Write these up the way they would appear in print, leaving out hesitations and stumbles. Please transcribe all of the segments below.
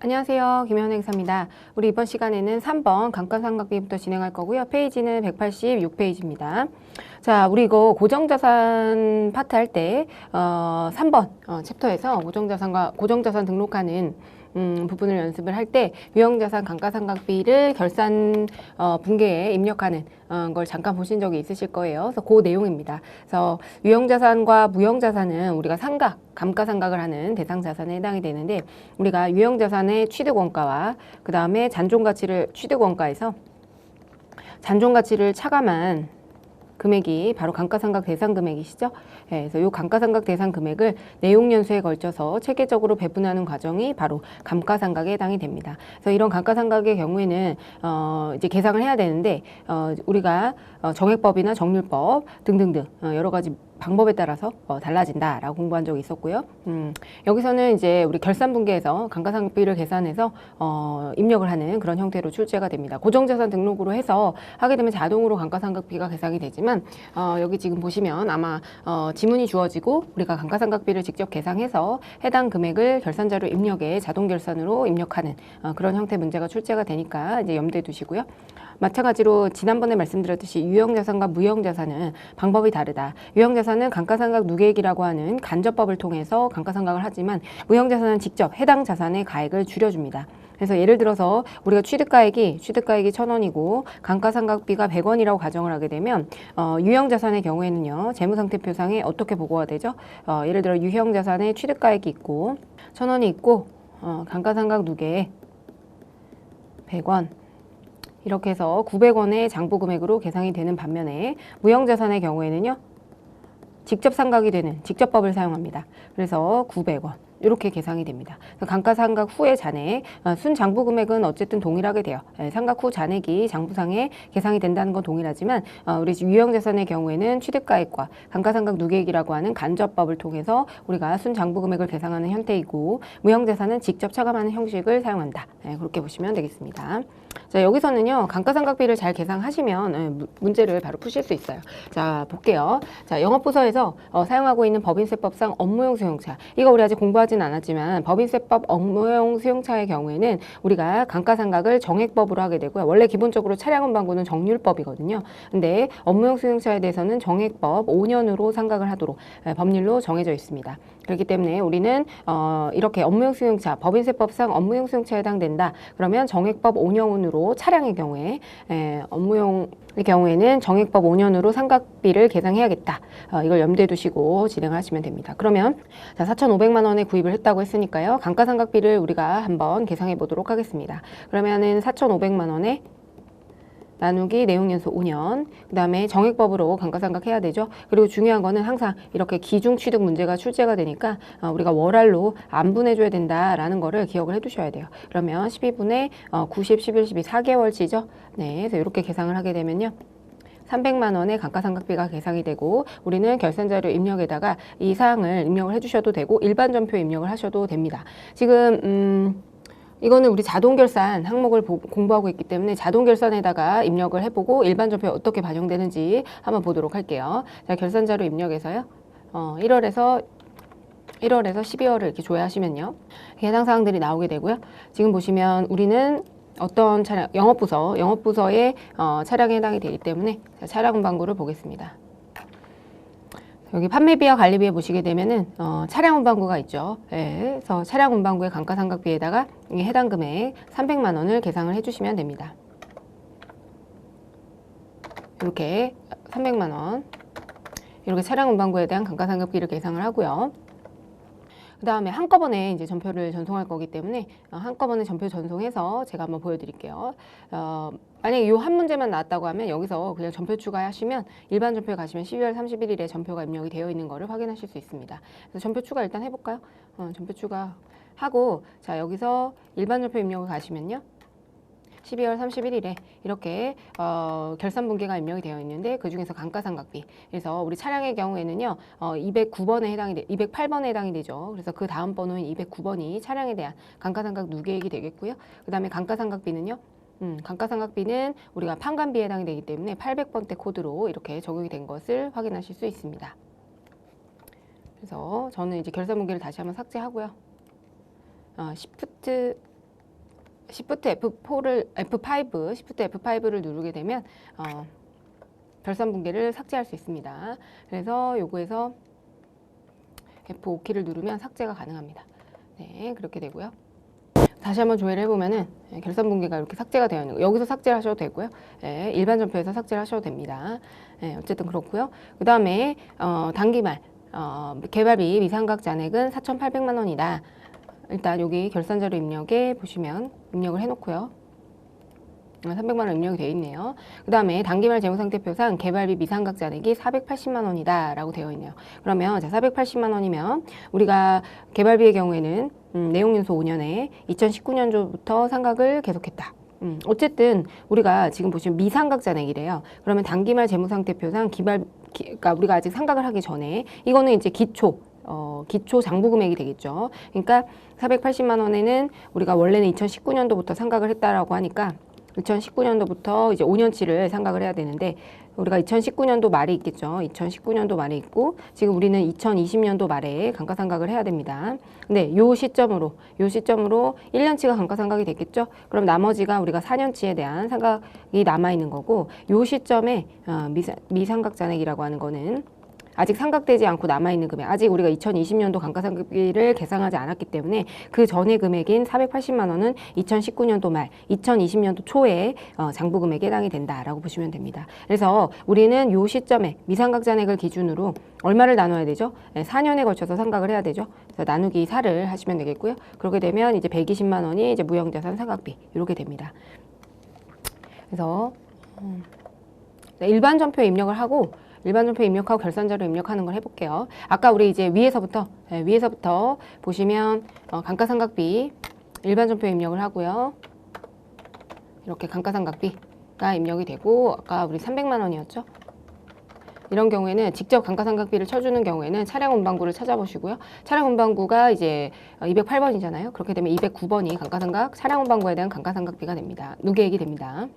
안녕하세요. 김현혜 기사입니다. 우리 이번 시간에는 3번 감가상각비부터 진행할 거고요. 페이지는 186페이지입니다. 자, 우리 이거 고정자산 파트 할 때 3번 챕터에서 고정자산 등록하는 부분을 연습을 할 때 유형자산 감가상각비를 결산 분계에 입력하는 걸 잠깐 보신 적이 있으실 거예요. 그래서 그 내용입니다. 그래서 유형자산과 무형자산은 우리가 감가상각을 하는 대상자산에 해당이 되는데, 우리가 유형자산의 취득원가와 그 다음에 취득원가에서 잔존가치를 차감한 금액이 바로 감가상각 대상 금액이시죠. 그래서 이 감가상각 대상 금액을 내용연수에 걸쳐서 체계적으로 배분하는 과정이 바로 감가상각에 해당이 됩니다. 그래서 이런 감가상각의 경우에는 이제 계상을 해야 되는데, 우리가 정액법이나 정률법 등등등 여러 가지 방법에 따라서 달라진다라고 공부한 적이 있었고요. 여기서는 이제 우리 결산분계에서 감가상각비를 계산해서 입력을 하는 그런 형태로 출제가 됩니다. 고정자산 등록으로 해서 하게 되면 자동으로 감가상각비가 계산이 되지만, 여기 지금 보시면 아마 지문이 주어지고 우리가 감가상각비를 직접 계상해서 해당 금액을 결산자료 입력에 자동 결산으로 입력하는 그런 형태 문제가 출제가 되니까 이제 염두에 두시고요. 마찬가지로 지난번에 말씀드렸듯이 유형자산과 무형자산은 방법이 다르다. 유형자산은 감가상각 누계액이라고 하는 간접법을 통해서 감가상각을 하지만, 무형자산은 직접 해당 자산의 가액을 줄여줍니다. 그래서 예를 들어서 우리가 취득가액이 1,000원이고 감가상각비가 100원이라고 가정을 하게 되면 유형자산의 경우에는요, 재무상태표상에 어떻게 보고가 되죠? 예를 들어 유형자산에 취득가액이 있고 1,000원이 있고 감가상각 누계에 100원 이렇게 해서 900원의 장부금액으로 계상이 되는 반면에, 무형자산의 경우에는요, 직접 상각이 되는 직접법을 사용합니다. 그래서 900원 이렇게 계상이 됩니다. 감가상각 후의 잔액, 순장부금액은 어쨌든 동일하게 돼요. 상각 후 잔액이 장부상에 계상이 된다는 건 동일하지만, 우리 유형자산의 경우에는 취득가액과 감가상각 누계액이라고 하는 간접법을 통해서 우리가 순장부금액을 계상하는 형태이고, 무형자산은 직접 차감하는 형식을 사용한다. 그렇게 보시면 되겠습니다. 자, 여기서는요, 감가상각비를 잘 계상하시면 문제를 바로 푸실 수 있어요. 자, 볼게요. 자, 영업부서에서 사용하고 있는 법인세법상 업무용 수용차, 이거 우리 아직 공부하진 않았지만 법인세법 업무용 수용차의 경우에는 우리가 감가상각을 정액법으로 하게 되고요. 원래 기본적으로 차량운반구는 정률법이거든요. 근데 업무용 수용차에 대해서는 정액법 5년으로 상각을 하도록 법률로 정해져 있습니다. 그렇기 때문에 우리는 이렇게 업무용 수용차, 법인세법상 업무용 수용차에 해당된다. 그러면 정액법 5년으로 차량의 경우에, 업무용의 경우에는 정액법 5년으로 상각비를 계상해야겠다. 이걸 염두에 두시고 진행을 하시면 됩니다. 그러면 자, 4,500만 원에 구입을 했다고 했으니까요, 감가상각비를 우리가 한번 계상해 보도록 하겠습니다. 그러면은 4,500만 원에 나누기 내용연수 5년, 그 다음에 정액법으로 감가상각 해야 되죠. 그리고 중요한 거는 항상 이렇게 기중취득 문제가 출제가 되니까 우리가 월할로 안 분해줘야 된다라는 거를 기억을 해두셔야 돼요. 그러면 12분의 90, 11, 12, 4개월치죠. 네, 그래서 이렇게 계상을 하게 되면요, 300만 원의 감가상각비가 계상이 되고, 우리는 결산자료 입력에다가 이 사항을 입력을 해주셔도 되고 일반 전표 입력을 하셔도 됩니다. 지금 이거는 우리 자동결산 항목을 공부하고 있기 때문에 자동결산에다가 입력을 해보고 일반 전표에 어떻게 반영되는지 한번 보도록 할게요. 자, 결산자료 입력에서요, 1월에서 12월을 이렇게 조회하시면요, 해당 사항들이 나오게 되고요. 지금 보시면 우리는 어떤 차량, 영업부서의 차량에 해당이 되기 때문에 차량 운반구를 보겠습니다. 여기 판매비와 관리비에 보시게 되면은 차량 운반구가 있죠. 그래서 차량 운반구의 감가상각비에다가 해당 금액 300만 원을 계상을 해주시면 됩니다. 이렇게 300만 원, 이렇게 차량 운반구에 대한 감가상각비를 계상을 하고요. 그 다음에 한꺼번에 이제 전표를 전송할 거기 때문에 한꺼번에 전표 전송해서 제가 한번 보여드릴게요. 만약에 이 한 문제만 나왔다고 하면 여기서 그냥 전표 추가하시면, 일반 전표에 가시면 12월 31일에 전표가 입력이 되어 있는 거를 확인하실 수 있습니다. 그래서 전표 추가 일단 해볼까요? 전표 추가하고, 자, 여기서 일반 전표 입력을 가시면요, 12월 31일에 이렇게 결산분계가 입력이 되어 있는데, 그 중에서 감가상각비, 그래서 우리 차량의 경우에는요 208번에 해당이 되죠. 그래서 그 다음 번호인 209번이 차량에 대한 감가상각 누계액이 되겠고요. 그 다음에 감가상각비는요, 감가상각비는 우리가 판관비에 해당이 되기 때문에 800번대 코드로 이렇게 적용이 된 것을 확인하실 수 있습니다. 그래서 저는 이제 결산분계를 다시 한번 삭제하고요. Shift Shift F5, Shift F5를 누르게 되면 결산분기를 삭제할 수 있습니다. 그래서 요거에서 F5 키를 누르면 삭제가 가능합니다. 네, 그렇게 되고요. 다시 한번 조회를 해보면은 결산분기가 이렇게 삭제가 되어 있는 거. 여기서 삭제를 하셔도 되고요. 네, 일반 전표에서 삭제를 하셔도 됩니다. 네, 어쨌든 그렇고요. 그 다음에 단기말 개발비 미상각 잔액은 4,800만 원이다. 일단 여기 결산자료 입력에 보시면 입력을 해놓고요. 300만 원 입력이 되어 있네요. 그 다음에 단기말 재무상태표상 개발비 미상각 잔액이 480만 원이다 라고 되어 있네요. 그러면 자, 480만 원이면 우리가 개발비의 경우에는 내용연수 5년에 2019년도부터 상각을 계속했다. 어쨌든 우리가 지금 보시면 미상각 잔액이래요. 그러면 단기말 재무상태표상 그러니까 우리가 아직 상각을 하기 전에 이거는 이제 기초 장부 금액이 되겠죠. 그러니까 480만 원에는 우리가 원래는 2019년도부터 상각을 했다라고 하니까 2019년도부터 이제 5년치를 상각을 해야 되는데 우리가 2019년도 말이 있겠죠. 2019년도 말이 있고 지금 우리는 2020년도 말에 감가상각을 해야 됩니다. 근데 요 시점으로 1년치가 감가상각이 됐겠죠. 그럼 나머지가 우리가 4년치에 대한 상각이 남아 있는 거고 요 시점에 미상각 잔액이라고 하는 거는 아직 상각되지 않고 남아있는 금액, 아직 우리가 2020년도 감가상각비를 계상하지 않았기 때문에 그 전의 금액인 480만 원은 2019년도 말, 2020년도 초에 장부 금액에 해당이 된다라고 보시면 됩니다. 그래서 우리는 요 시점에 미상각 잔액을 기준으로 얼마를 나눠야 되죠? 4년에 걸쳐서 상각을 해야 되죠. 그래서 나누기 4를 하시면 되겠고요. 그렇게 되면 이제 120만 원이 이제 무형자산 상각비 이렇게 됩니다. 그래서 일반 전표 입력을 하고 일반 전표 입력하고 결산자료 입력하는 걸 해볼게요. 아까 우리 이제 위에서부터 보시면 감가상각비 일반 전표 입력을 하고요. 이렇게 감가상각비가 입력이 되고 아까 우리 300만 원이었죠. 이런 경우에는 직접 감가상각비를 쳐주는 경우에는 차량 운반구를 찾아보시고요. 차량 운반구가 이제 208번이잖아요. 그렇게 되면 209번이 감가상각 차량 운반구에 대한 감가상각비가 됩니다. 누계액이 됩니다.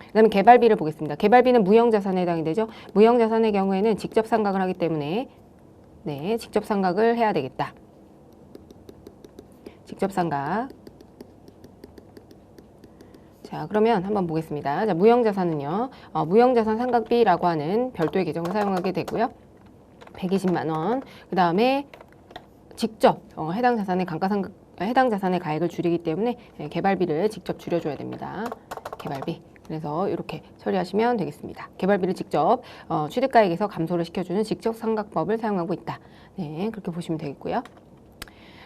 그다음에 개발비를 보겠습니다. 개발비는 무형자산에 해당이 되죠. 무형자산의 경우에는 직접 상각을 하기 때문에 직접 상각을 해야 되겠다. 직접 상각. 자, 그러면 한번 보겠습니다. 자, 무형자산은요. 무형자산 상각비라고 하는 별도의 계정을 사용하게 되고요. 120만 원. 그다음에 직접 해당 자산의 가액을 줄이기 때문에 개발비를 직접 줄여줘야 됩니다. 개발비. 그래서 이렇게 처리하시면 되겠습니다. 개발비를 직접 취득가액에서 감소를 시켜주는 직접 상각법을 사용하고 있다. 네, 그렇게 보시면 되겠고요.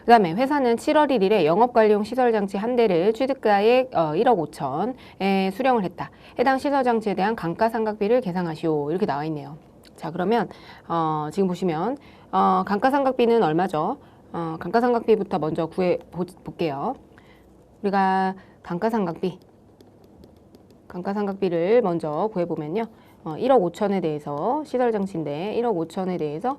그 다음에 회사는 7월 1일에 영업관리용 시설장치 한 대를 취득가액 1억 5천에 수령을 했다. 해당 시설장치에 대한 감가상각비를 계상하시오. 이렇게 나와 있네요. 자, 그러면 지금 보시면 감가상각비는 얼마죠? 감가상각비부터 먼저 볼게요. 우리가 감가상각비를 먼저 구해보면요. 1억 5천에 대해서 시설장치인데 1억 5천에 대해서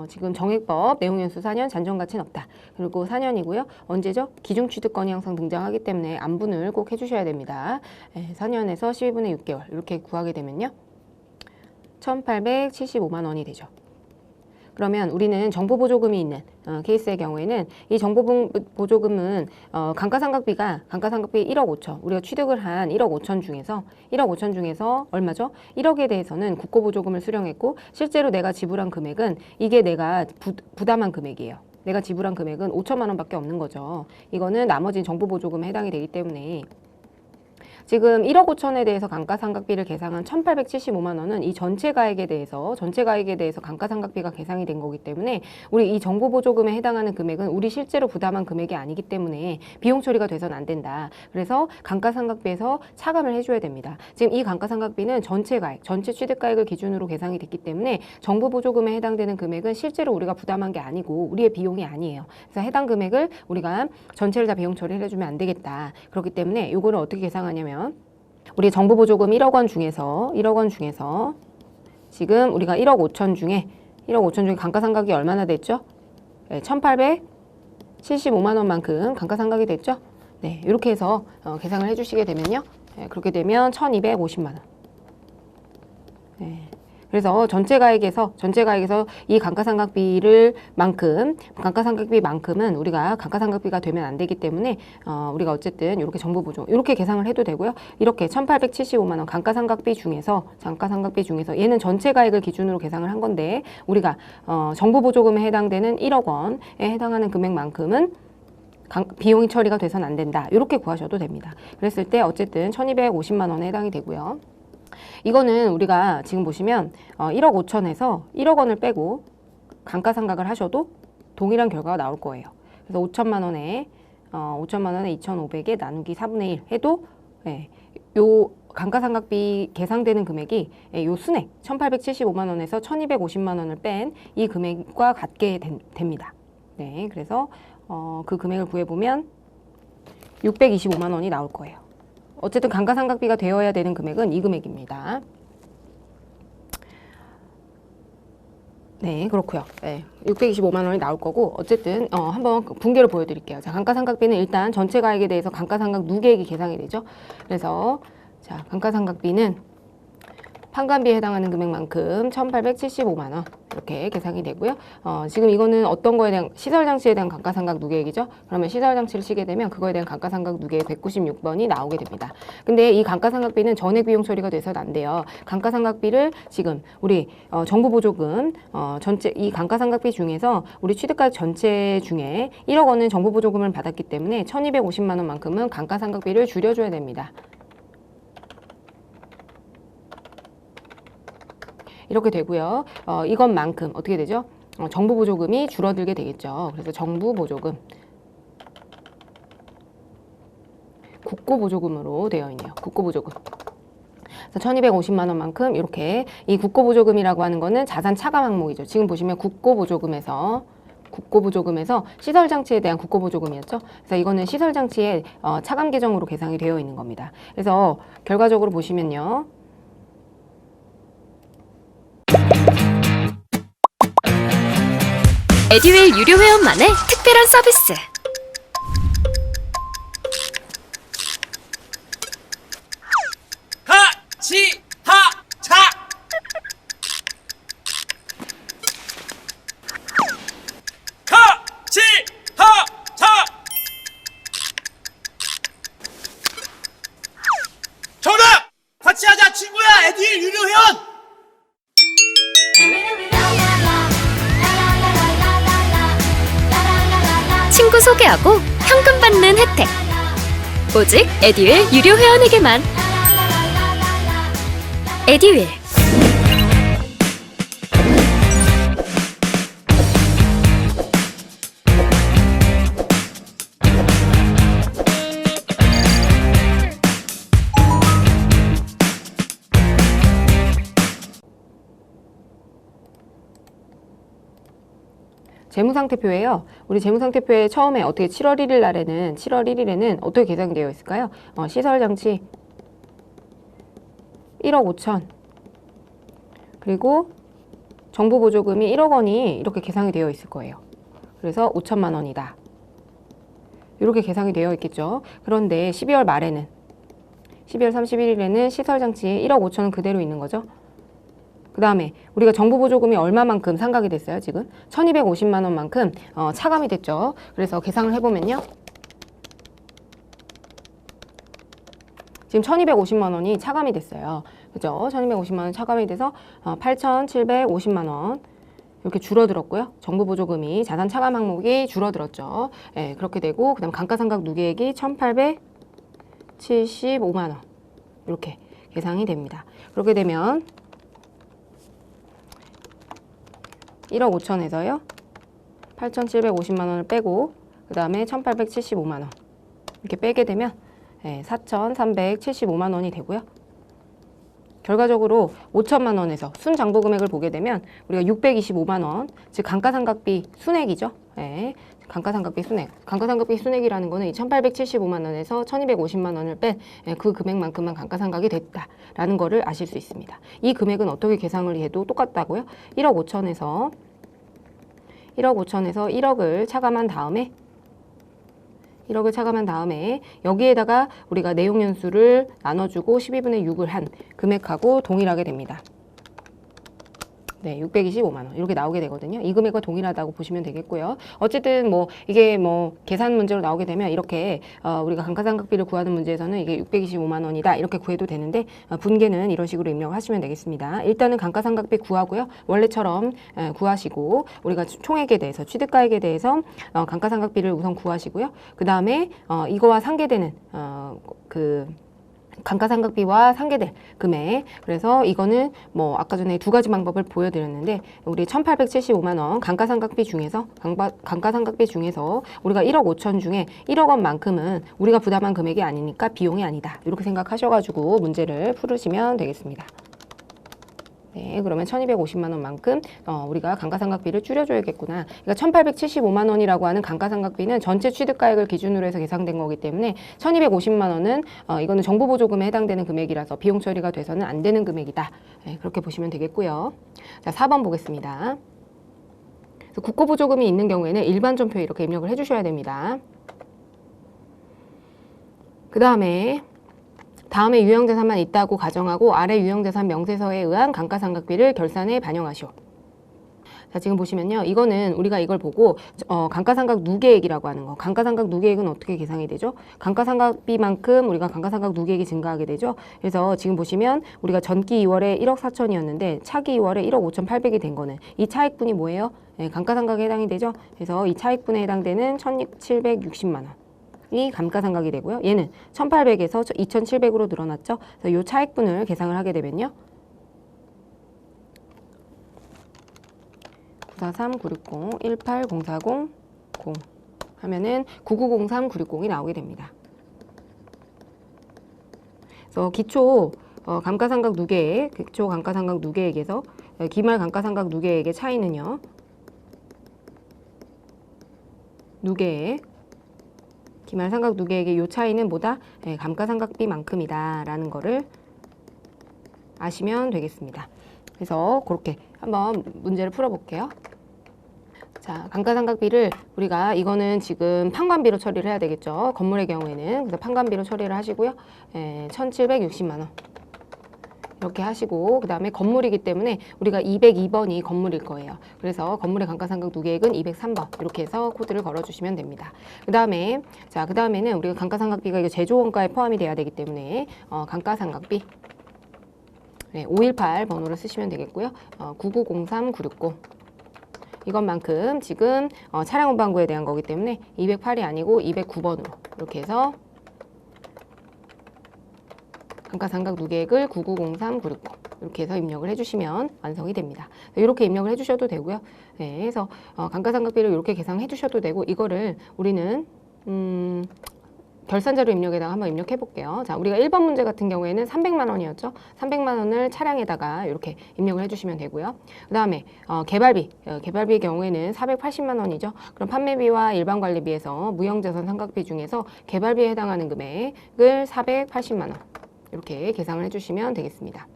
지금 정액법 내용연수 4년 잔존가치는 없다. 그리고 4년이고요. 언제죠? 기중취득권이 항상 등장하기 때문에 안분을 꼭 해주셔야 됩니다. 4년에서 12분의 6개월 이렇게 구하게 되면요. 1,875만 원이 되죠. 그러면 우리는 정보보조금이 있는 케이스의 경우에는 이 정보보조금은 감가상각비 1억 5천 우리가 취득을 한 1억 5천 중에서 얼마죠? 1억에 대해서는 국고보조금을 수령했고 실제로 내가 지불한 금액은 이게 내가 부담한 금액이에요. 내가 지불한 금액은 5천만 원밖에 없는 거죠. 이거는 나머지는 정보보조금에 해당이 되기 때문에 지금 1억 5천에 대해서 감가상각비를 계상한 1,875만 원은 이 전체 가액에 대해서 감가상각비가 계상이 된 거기 때문에 우리 이 정보보조금에 해당하는 금액은 우리 실제로 부담한 금액이 아니기 때문에 비용 처리가 돼서는 안 된다. 그래서 감가상각비에서 차감을 해줘야 됩니다. 지금 이 감가상각비는 전체 취득가액을 기준으로 계상이 됐기 때문에 정보보조금에 해당되는 금액은 실제로 우리가 부담한 게 아니고 우리의 비용이 아니에요. 그래서 해당 금액을 우리가 전체를 다 비용 처리를 해주면 안 되겠다. 그렇기 때문에 이거를 어떻게 계상하냐면 우리 정보보조금 1억 원 중에서 지금 우리가 1억 5천 중에 감가상각이 얼마나 됐죠? 1,875만 원만큼 감가상각이 됐죠? 네, 이렇게 해서 계상을 해주시게 되면요. 그렇게 되면 1,250만 원. 네, 그래서 전체 가액에서 이 감가상각비만큼은 우리가 감가상각비가 되면 안 되기 때문에 우리가 어쨌든 이렇게 정부보조 이렇게 계산을 해도 되고요. 이렇게 1,875만 원 감가상각비 중에서 얘는 전체 가액을 기준으로 계산을 한 건데 우리가 정부보조금에 해당되는 1억 원에 해당하는 금액만큼은 비용이 처리가 돼서는 안 된다. 이렇게 구하셔도 됩니다. 그랬을 때 어쨌든 1,250만 원에 해당이 되고요. 이거는 우리가 지금 보시면 1억 5천에서 1억 원을 빼고 감가상각을 하셔도 동일한 결과가 나올 거예요. 그래서 5천만 원에 2,500에 나누기 4분의 1 해도 요 감가상각비 계상되는 금액이 요 순액 1,875만 원에서 1,250만 원을 뺀 이 금액과 같게 됩니다. 네, 그래서 그 금액을 구해보면 625만 원이 나올 거예요. 어쨌든 감가상각비가 되어야 되는 금액은 이 금액입니다. 네, 그렇고요. 네, 625만 원이 나올 거고 어쨌든 한번 분계를 보여드릴게요. 자, 감가상각비는 일단 전체 가액에 대해서 감가상각 누계액이 계산이 되죠. 그래서 자, 감가상각비는 판관비에 해당하는 금액만큼 1,875만 원 이렇게 계산이 되고요. 지금 이거는 어떤 거에 대한 시설장치에 대한 감가상각 누계액이죠. 그러면 시설장치를 치게 되면 그거에 대한 감가상각 누계액 196번이 나오게 됩니다. 근데 이 감가상각비는 전액 비용 처리가 돼서는 안 돼요. 감가상각비를 지금 우리 정부보조금 전체 이 감가상각비 중에서 우리 취득가액 전체 중에 1억 원은 정부보조금을 받았기 때문에 1,250만 원만큼은 감가상각비를 줄여줘야 됩니다. 이렇게 되고요. 이것만큼 어떻게 되죠? 정부보조금이 줄어들게 되겠죠. 그래서 정부보조금, 국고보조금으로 되어 있네요. 국고보조금. 그래서 1,250만 원만큼 이렇게 이 국고보조금이라고 하는 거는 자산 차감 항목이죠. 지금 보시면 국고보조금에서 시설장치에 대한 국고보조금이었죠. 그래서 이거는 시설장치의 차감 계정으로 계상이 되어 있는 겁니다. 그래서 결과적으로 보시면요. 에듀윌 유료 회원만의 특별한 서비스. 하치하차 하치하차 정답! 같이 하자 친구야 에듀윌 유료 회원! 친구 소개하고 현금 받는 혜택. 오직 에듀윌 유료 회원에게만. 에듀윌. 재무상태표예요. 우리 재무상태표에 처음에 어떻게 7월 1일에는 어떻게 계산이 되어 있을까요? 시설장치 1억 5천 그리고 정부보조금이 1억 원이 이렇게 계산이 되어 있을 거예요. 그래서 5천만 원이다. 이렇게 계산이 되어 있겠죠. 그런데 12월 31일에는 시설장치에 1억 5천은 그대로 있는 거죠. 그 다음에 우리가 정부보조금이 얼마만큼 상각이 됐어요? 지금 1,250만 원만큼 차감이 됐죠. 그래서 계산을 해보면요. 지금 1,250만 원이 차감이 됐어요. 그죠? 1,250만 원 차감이 돼서 8,750만 원 이렇게 줄어들었고요. 정부보조금이 자산 차감 항목이 줄어들었죠. 예, 그렇게 되고 그다음 감가상각 누계액이 1,875만 원 이렇게 계산이 됩니다. 그렇게 되면 1억 5천에서요 8,750만 원을 빼고 그 다음에 1,875만 원 이렇게 빼게 되면 4,375만 원이 되고요. 결과적으로 5천만 원에서 순장부 금액을 보게 되면 우리가 625만 원, 즉 감가상각비 순액이죠. 감가상각비 순액이라는 거는 2,875만 원에서 1,250만 원을 뺀 그 금액만큼만 감가상각이 됐다라는 거를 아실 수 있습니다. 이 금액은 어떻게 계산을 해도 똑같다고요? 1억 5천에서 1억을 차감한 다음에 여기에다가 우리가 내용연수를 나눠주고 12분의 6을 한 금액하고 동일하게 됩니다. 네, 625만 원 이렇게 나오게 되거든요. 이 금액과 동일하다고 보시면 되겠고요. 어쨌든 뭐 이게 뭐 계산 문제로 나오게 되면 이렇게 우리가 감가상각비를 구하는 문제에서는 이게 625만 원이다 이렇게 구해도 되는데 분계는 이런 식으로 입력을 하시면 되겠습니다. 일단은 감가상각비 구하고요. 원래처럼 구하시고 우리가 총액에 대해서 취득가액에 대해서 감가상각비를 우선 구하시고요. 그 다음에 이거와 상계되는 그 감가상각비와 상계될 금액. 그래서 이거는 뭐 아까 전에 두 가지 방법을 보여드렸는데 우리 1,875만 원 감가상각비 중에서 감가상각비 중에서 우리가 1억 5천 중에 1억 원만큼은 우리가 부담한 금액이 아니니까 비용이 아니다. 이렇게 생각하셔가지고 문제를 풀으시면 되겠습니다. 네, 그러면 1,250만 원만큼 우리가 감가상각비를 줄여줘야겠구나. 그러니까 1,875만 원이라고 하는 감가상각비는 전체 취득가액을 기준으로 해서 계산된 거기 때문에 1,250만 원은 이거는 정부보조금에 해당되는 금액이라서 비용 처리가 돼서는 안 되는 금액이다. 네, 그렇게 보시면 되겠고요. 자, 4번 보겠습니다. 그래서 국고보조금이 있는 경우에는 일반 전표에 이렇게 입력을 해주셔야 됩니다. 그 다음에 유형자산만 있다고 가정하고 아래 유형자산 명세서에 의한 감가상각비를 결산에 반영하시오. 자, 지금 보시면요. 이거는 우리가 이걸 보고 감가상각 누계액이라고 하는 거. 감가상각 누계액은 어떻게 계산이 되죠? 감가상각비만큼 우리가 감가상각 누계액이 증가하게 되죠. 그래서 지금 보시면 우리가 전기 2월에 1억 4천이었는데 차기 2월에 1억 5,800이 된 거는 이 차액분이 뭐예요? 네, 감가상각에 해당이 되죠. 그래서 이 차액분에 해당되는 1,760만 원. 이 감가상각이 되고요. 얘는 1,800에서 2,700으로 늘어났죠. 그래서 이 차액분을 계산을 하게 되면요. 943, 960, 18, 040, 0 하면은 9903, 960이 나오게 됩니다. 그래서 기초 감가상각 누계액, 기초 감가상각 누계액에서 기말 감가상각 누계액의 차이는요. 누계액 기말 상각 누계액의 요 차이는 뭐다? 네, 감가상각비만큼이다 라는 거를 아시면 되겠습니다. 그래서 그렇게 한번 문제를 풀어볼게요. 자, 감가상각비를 우리가 이거는 지금 판관비로 처리를 해야 되겠죠. 건물의 경우에는. 그래서 판관비로 처리를 하시고요. 1,760만 원. 이렇게 하시고 그 다음에 건물이기 때문에 우리가 202번이 건물일 거예요. 그래서 건물의 감가상각 누계액은 203번 이렇게 해서 코드를 걸어주시면 됩니다. 그 다음에는 우리가 감가상각비가 이거 제조원가에 포함이 돼야 되기 때문에 감가상각비 518 번호를 쓰시면 되겠고요. 9903, 960 이것만큼 지금 차량 운반구에 대한 거기 때문에 208이 아니고 209번으로 이렇게 해서 감가상각 누계액을 9903, 960 이렇게 해서 입력을 해주시면 완성이 됩니다. 이렇게 입력을 해주셔도 되고요. 네, 그래서 감가상각비를 이렇게 계산해 주셔도 되고 이거를 우리는 결산자료 입력에다가 한번 입력해 볼게요. 자, 우리가 1번 문제 같은 경우에는 300만 원이었죠. 300만 원을 차량에다가 이렇게 입력을 해주시면 되고요. 그 다음에 개발비의 경우에는 480만 원이죠. 그럼 판매비와 일반관리비에서 무형자산 상각비 중에서 개발비에 해당하는 금액을 480만 원 이렇게 계산을 해주시면 되겠습니다.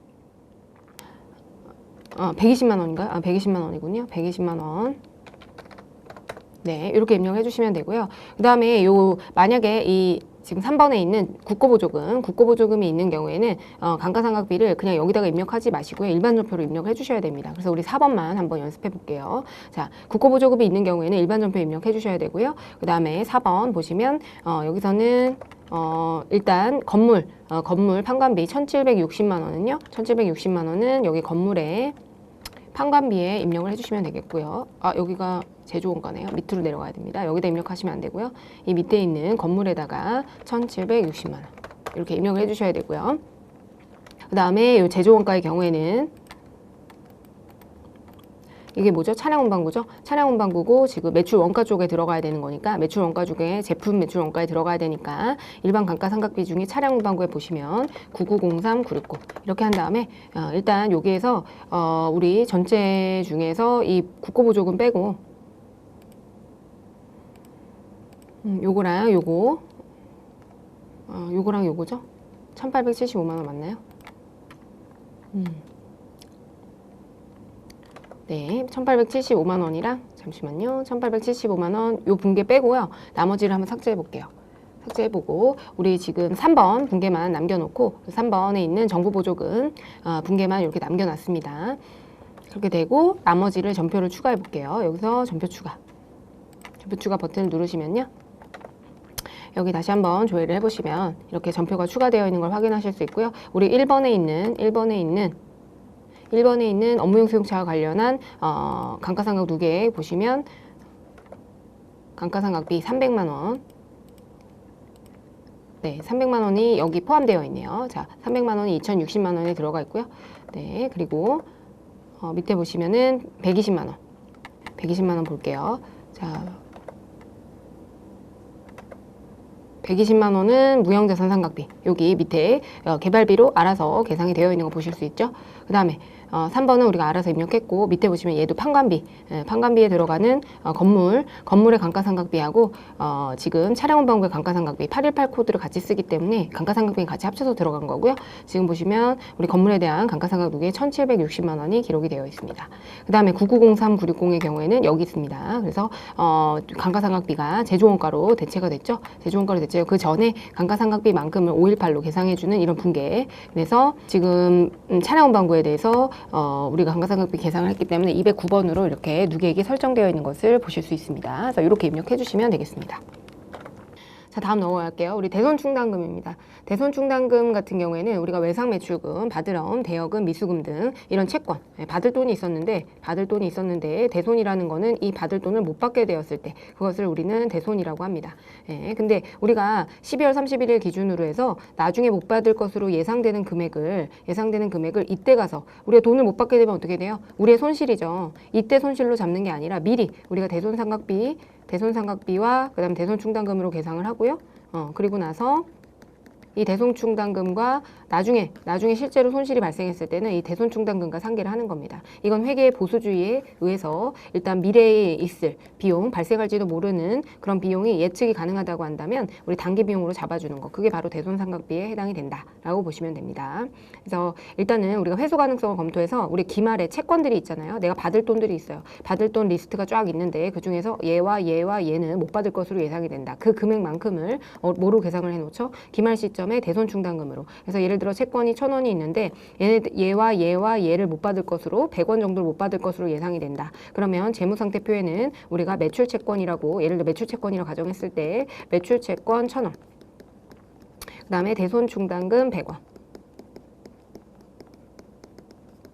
120만 원인가요? 120만 원이군요. 120만 원. 네, 이렇게 입력을 해주시면 되고요. 그 다음에 만약에 이 지금 3번에 있는 국고보조금이 있는 경우에는 감가상각비를 그냥 여기다가 입력하지 마시고요. 일반 전표로 입력을 해주셔야 됩니다. 그래서 우리 4번만 한번 연습해 볼게요. 자, 국고보조금이 있는 경우에는 일반 전표 입력해 주셔야 되고요. 그 다음에 4번 보시면 여기서는 일단 건물 판관비 1,760만 원은요. 1,760만 원은 여기 건물에 판관비에 입력을 해주시면 되겠고요. 여기가 제조원가네요. 밑으로 내려가야 됩니다. 여기다 입력하시면 안 되고요. 이 밑에 있는 건물에다가 1,760만 원 이렇게 입력을 해주셔야 되고요. 그 다음에 이 제조원가의 경우에는 이게 뭐죠? 차량 운반구죠? 차량 운반구고 지금 매출 원가 쪽에 들어가야 되는 거니까 매출 원가 중에 제품 매출 원가에 들어가야 되니까 일반 감가상각비 중에 차량 운반구에 보시면 9903, 960 이렇게 한 다음에 일단 여기에서 우리 전체 중에서 이 국고보조금 빼고 요거랑 요거죠? 1,875만 원 맞나요? 네, 1,875만 원이랑 잠시만요. 1,875만 원 요 분계 빼고요. 나머지를 한번 삭제해 볼게요. 삭제해보고 우리 지금 3번 분계만 남겨놓고 3번에 있는 정부보조금 분계만 이렇게 남겨놨습니다. 그렇게 되고 나머지를 전표를 추가해 볼게요. 여기서 전표 추가 버튼을 누르시면요. 여기 다시 한번 조회를 해보시면 이렇게 전표가 추가되어 있는 걸 확인하실 수 있고요. 우리 1번에 있는 업무용 수용차와 관련한 감가상각 누계 보시면 감가상각비 300만 원. 네, 300만 원이 여기 포함되어 있네요. 자, 300만 원이 2,060만 원에 들어가 있고요. 네, 그리고 밑에 보시면은 120만 원. 120만 원 볼게요. 자, 120만 원은 무형자산 상각비. 여기 밑에 개발비로 알아서 계상이 되어 있는 거 보실 수 있죠. 그 다음에 3번은 우리가 알아서 입력했고, 밑에 보시면 얘도 판관비, 판관비에 들어가는 건물의 감가상각비하고 지금 차량운반부의 감가상각비 818 코드를 같이 쓰기 때문에 감가상각비 같이 합쳐서 들어간 거고요. 지금 보시면 우리 건물에 대한 감가상각 누계 1,760만 원이 기록이 되어 있습니다. 그 다음에 9903960의 경우에는 여기 있습니다. 그래서 감가상각비가 제조원가로 대체가 됐죠. 제조원가로 대체가 그 전에 감가상각비만큼을 518로 계상해주는 이런 분계. 그래서 지금 차량운반부에 대해서 우리가 감가상각비 계상을 했기 때문에 209번으로 이렇게 누계액이 설정되어 있는 것을 보실 수 있습니다. 그래서 이렇게 입력해 주시면 되겠습니다. 자, 다음 넘어갈게요. 우리 대손충당금입니다. 대손충당금 같은 경우에는 우리가 외상매출금, 바드럼, 대여금, 미수금 등 이런 채권, 받을 돈이 있었는데 대손이라는 거는 이 받을 돈을 못 받게 되었을 때 그것을 우리는 대손이라고 합니다. 근데 우리가 12월 31일 기준으로 해서 나중에 못 받을 것으로 예상되는 금액을 이때 가서 우리가 돈을 못 받게 되면 어떻게 돼요? 우리의 손실이죠. 이때 손실로 잡는 게 아니라 미리 우리가 대손상각비와 그다음 대손충당금으로 계상을 하고요. 그리고 나서 이 대손충당금과 나중에 실제로 손실이 발생했을 때는 이 대손충당금과 상계를 하는 겁니다. 이건 회계의 보수주의에 의해서 일단 미래에 있을 비용, 발생할지도 모르는 그런 비용이 예측이 가능하다고 한다면 우리 단기 비용으로 잡아주는 거, 그게 바로 대손상각비에 해당이 된다라고 보시면 됩니다. 그래서 일단은 우리가 회수 가능성을 검토해서 우리 기말에 채권들이 있잖아요. 내가 받을 돈들이 있어요. 받을 돈 리스트가 쫙 있는데 그 중에서 얘와 얘는 못 받을 것으로 예상이 된다. 그 금액만큼을 뭐로 계상을 해놓죠? 기말 시점에 대손충당금으로. 그래서 예를 들어 채권이 1,000원이 있는데 얘와 얘를 못 받을 것으로 100원 정도를 못 받을 것으로 예상이 된다. 그러면 재무상태표에는 우리가 매출채권이라고, 예를 들어 매출채권이라고 가정했을 때 매출채권 1,000원, 그 다음에 대손충당금 100원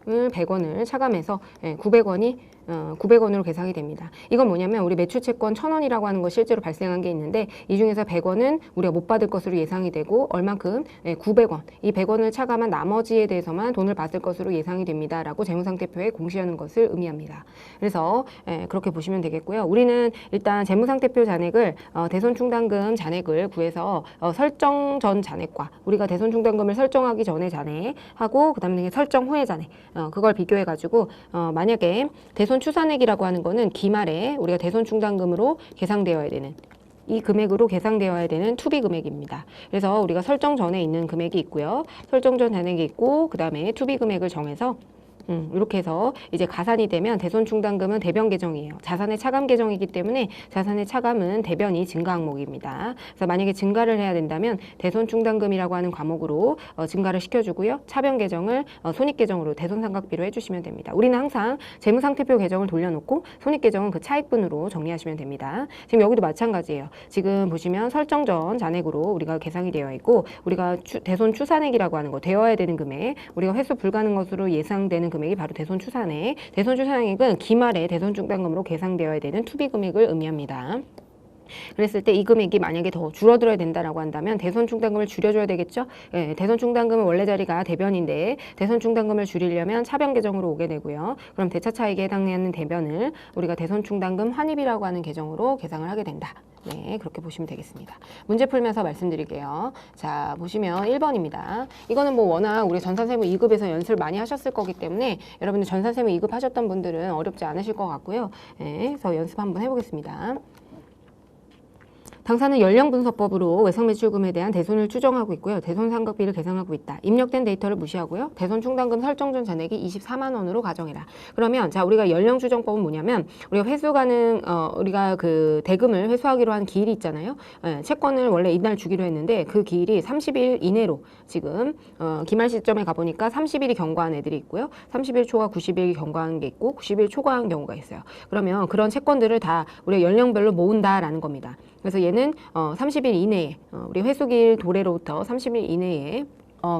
을 100원을 차감해서 900원으로 계상이 됩니다. 이건 뭐냐면 우리 매출채권 1,000원이라고 하는 거 실제로 발생한 게 있는데 이 중에서 100원은 우리가 못 받을 것으로 예상이 되고 얼만큼? 900원. 이 100원을 차감한 나머지에 대해서만 돈을 받을 것으로 예상이 됩니다. 라고 재무상태표에 공시하는 것을 의미합니다. 그래서 그렇게 보시면 되겠고요. 우리는 일단 재무상태표 잔액을 대손충당금 잔액을 구해서 설정 전 잔액과 우리가 대손충당금을 설정하기 전에 잔액하고 그 다음에 설정 후의 잔액 그걸 비교해 가지고 만약에 대손추산액이라고 하는 거는 기말에 우리가 대손충당금으로 계상되어야 되는 이 금액으로 계상되어야 되는 투비 금액입니다. 그래서 우리가 설정 전에 있는 금액이 있고요. 설정 전 잔액이 있고 그 다음에 투비 금액을 정해서 이렇게 해서 이제 가산이 되면 대손충당금은 대변 계정이에요. 자산의 차감 계정이기 때문에 자산의 차감은 대변이 증가 항목입니다. 그래서 만약에 증가를 해야 된다면 대손충당금이라고 하는 과목으로 증가를 시켜주고요. 차변 계정을 손익 계정으로 대손상각비로 해주시면 됩니다. 우리는 항상 재무상태표 계정을 돌려놓고 손익 계정은 그 차익분으로 정리하시면 됩니다. 지금 여기도 마찬가지예요. 지금 보시면 설정 전 잔액으로 우리가 계상이 되어 있고 우리가 대손추산액이라고 하는 거 되어야 되는 금액 우리가 회수 불가능 것으로 예상되는 금액이 바로 대손추산액. 대손추산액은 기말에 대손충당금으로 계상되어야 되는 투비 금액을 의미합니다. 그랬을 때 이 금액이 만약에 더 줄어들어야 된다라고 한다면 대손충당금을 줄여줘야 되겠죠. 대손충당금은 원래 자리가 대변인데 대손충당금을 줄이려면 차변 계정으로 오게 되고요. 그럼 대차차익에 해당하는 대변을 우리가 대손충당금 환입이라고 하는 계정으로 계상을 하게 된다. 네, 그렇게 보시면 되겠습니다. 문제 풀면서 말씀드릴게요. 자, 보시면 1번입니다. 이거는 뭐 워낙 우리 전산세무 2급에서 연습을 많이 하셨을 거기 때문에 여러분들 전산세무 2급 하셨던 분들은 어렵지 않으실 것 같고요. 네, 그래서 연습 한번 해보겠습니다. 당사는 연령분석법으로 외상매출금에 대한 대손을 추정하고 있고요. 대손상각비를 계산하고 있다. 입력된 데이터를 무시하고요. 대손충당금 설정 전 잔액이 24만 원으로 가정해라. 그러면 자 우리가 연령추정법은 뭐냐면 우리가 회수 가능 우리가 그 대금을 회수하기로 한 기일이 있잖아요. 채권을 원래 이날 주기로 했는데 그 기일이 30일 이내로 지금 기말 시점에 가보니까 30일이 경과한 애들이 있고요. 30일 초과 90일이 경과한 게 있고 90일 초과한 경우가 있어요. 그러면 그런 채권들을 다 우리가 연령별로 모은다라는 겁니다. 그래서 얘는 30일 이내에 우리 회수기일 도래로부터 30일 이내에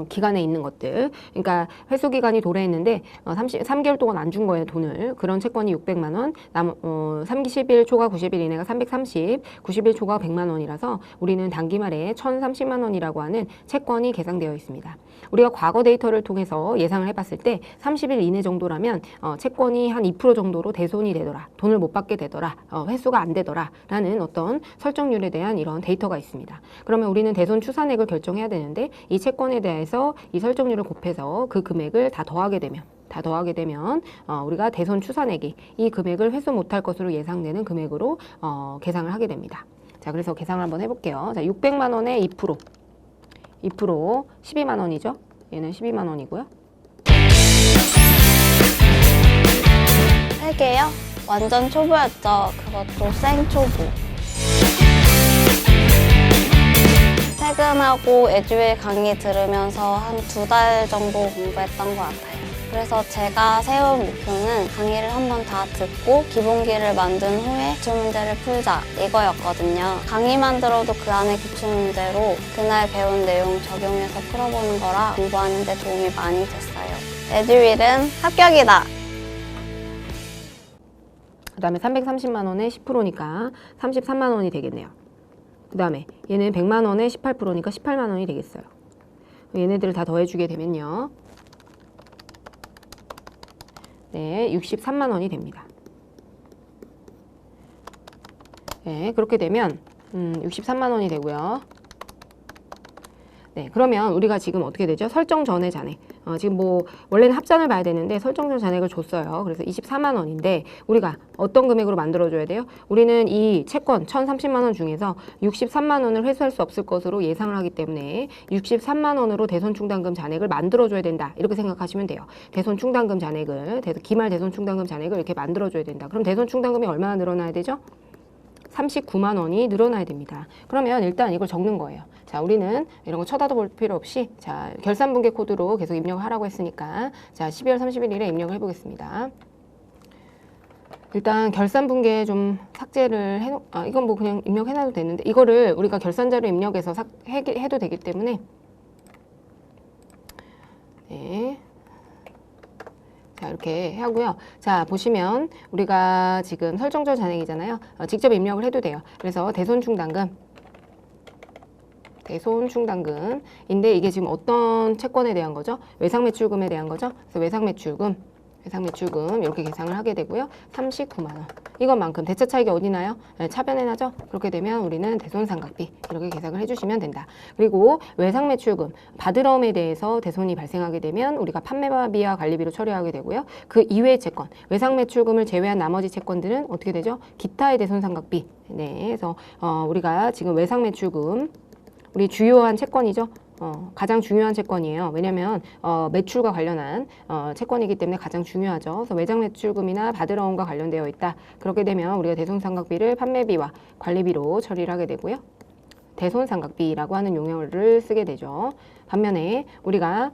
기간에 있는 것들. 그러니까 회수 기간이 도래했는데 3개월 동안 안 준 거예요, 돈을. 그런 채권이 600만 원, 30일 초과 90일 이내가 330, 90일 초과 100만 원이라서 우리는 단기말에 1,030만 원이라고 하는 채권이 계상되어 있습니다. 우리가 과거 데이터를 통해서 예상을 해봤을 때 30일 이내 정도라면 채권이 한 2% 정도로 대손이 되더라, 돈을 못 받게 되더라, 회수가 안 되더라 라는 어떤 설정률에 대한 이런 데이터가 있습니다. 그러면 우리는 대손 추산액을 결정해야 되는데 이 채권에 대해서 이 설정률을 곱해서 그 금액을 다 더하게 되면 우리가 대손 추산액이 이 금액을 회수 못할 것으로 예상되는 금액으로 계상을 하게 됩니다. 자, 그래서 계상을 한번 해볼게요. 자, 600만 원에 2% 12만 원이죠. 얘는 12만 원이고요. 3개요? 완전 초보였죠. 그것도 생초보. 퇴근하고 에듀윌 강의 들으면서 한 2달 정도 공부했던 것 같아요. 그래서 제가 세운 목표는 강의를 한번 다 듣고 기본기를 만든 후에 기출문제를 풀자 이거였거든요. 강의만 들어도 그 안에 기출문제로 그날 배운 내용 적용해서 풀어보는 거라 공부하는 데 도움이 많이 됐어요. 에듀윌은 합격이다! 그 다음에 330만 원에 10%니까 33만 원이 되겠네요. 그 다음에 얘는 100만 원에 18%니까 18만 원이 되겠어요. 얘네들을 다 더해주게 되면요. 네, 63만 원이 됩니다. 네, 그렇게 되면 63만 원이 되고요. 네, 그러면 우리가 지금 어떻게 되죠? 설정 전의 잔액. 지금 뭐 원래는 합산을 봐야 되는데 설정 전 잔액을 줬어요. 그래서 24만 원인데 우리가 어떤 금액으로 만들어줘야 돼요? 우리는 이 채권 1,030만 원 중에서 63만 원을 회수할 수 없을 것으로 예상을 하기 때문에 63만 원으로 대손충당금 잔액을 만들어줘야 된다. 이렇게 생각하시면 돼요. 대손충당금 잔액을, 기말 대손충당금 잔액을 이렇게 만들어줘야 된다. 그럼 대손충당금이 얼마나 늘어나야 되죠? 39만 원이 늘어나야 됩니다. 그러면 일단 이걸 적는 거예요. 자, 우리는 이런 거 쳐다도 볼 필요 없이 자, 결산분계 코드로 계속 입력을 하라고 했으니까 자, 12월 31일에 입력을 해보겠습니다. 일단 결산분계 좀 삭제를 이건 뭐 그냥 입력해놔도 되는데 이거를 우리가 결산자료 입력해서 해도 되기 때문에 네. 자, 이렇게 하고요. 자, 보시면 우리가 지금 설정전 잔액이잖아요. 직접 입력을 해도 돼요. 그래서 대손충당금인데 이게 지금 어떤 채권에 대한 거죠? 외상매출금에 대한 거죠? 그래서 외상매출금 이렇게 계상을 하게 되고요. 39만 원. 이것만큼 대차 차익이 어디 나요? 네, 차변에 나죠? 그렇게 되면 우리는 대손상각비 이렇게 계산을 해주시면 된다. 그리고 외상매출금, 바드러움에 대해서 대손이 발생하게 되면 우리가 판매비와 관리비로 처리하게 되고요. 그 이외의 채권, 외상매출금을 제외한 나머지 채권들은 어떻게 되죠? 기타의 대손상각비. 네, 그래서 우리가 지금 외상매출금 우리 주요한 채권이죠. 가장 중요한 채권이에요. 왜냐하면 매출과 관련한 채권이기 때문에 가장 중요하죠. 그래서 외장 매출금이나 바드러움과 관련되어 있다. 그렇게 되면 우리가 대손상각비를 판매비와 관리비로 처리를 하게 되고요. 대손상각비라고 하는 용어를 쓰게 되죠. 반면에 우리가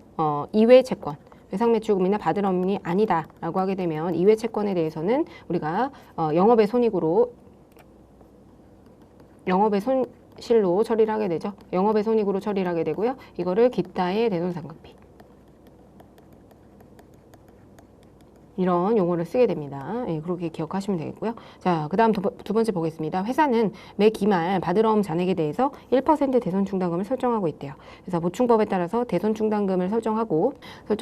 이외 채권, 외상 매출금이나 바드러움이 아니다라고 하게 되면 이외 채권에 대해서는 우리가 영업의 손익으로 실로 처리를 하게 되죠. 영업의 손익으로 처리를 하게 되고요. 이거를 기타의 대손상각비 이런 용어를 쓰게 됩니다. 예, 그렇게 기억하시면 되겠고요. 자, 그 다음 두 번째 보겠습니다. 회사는 매 기말 바드러움 잔액에 대해서 1% 대손충당금을 설정하고 있대요. 그래서 보충법에 따라서 대손충당금을 설정하고 그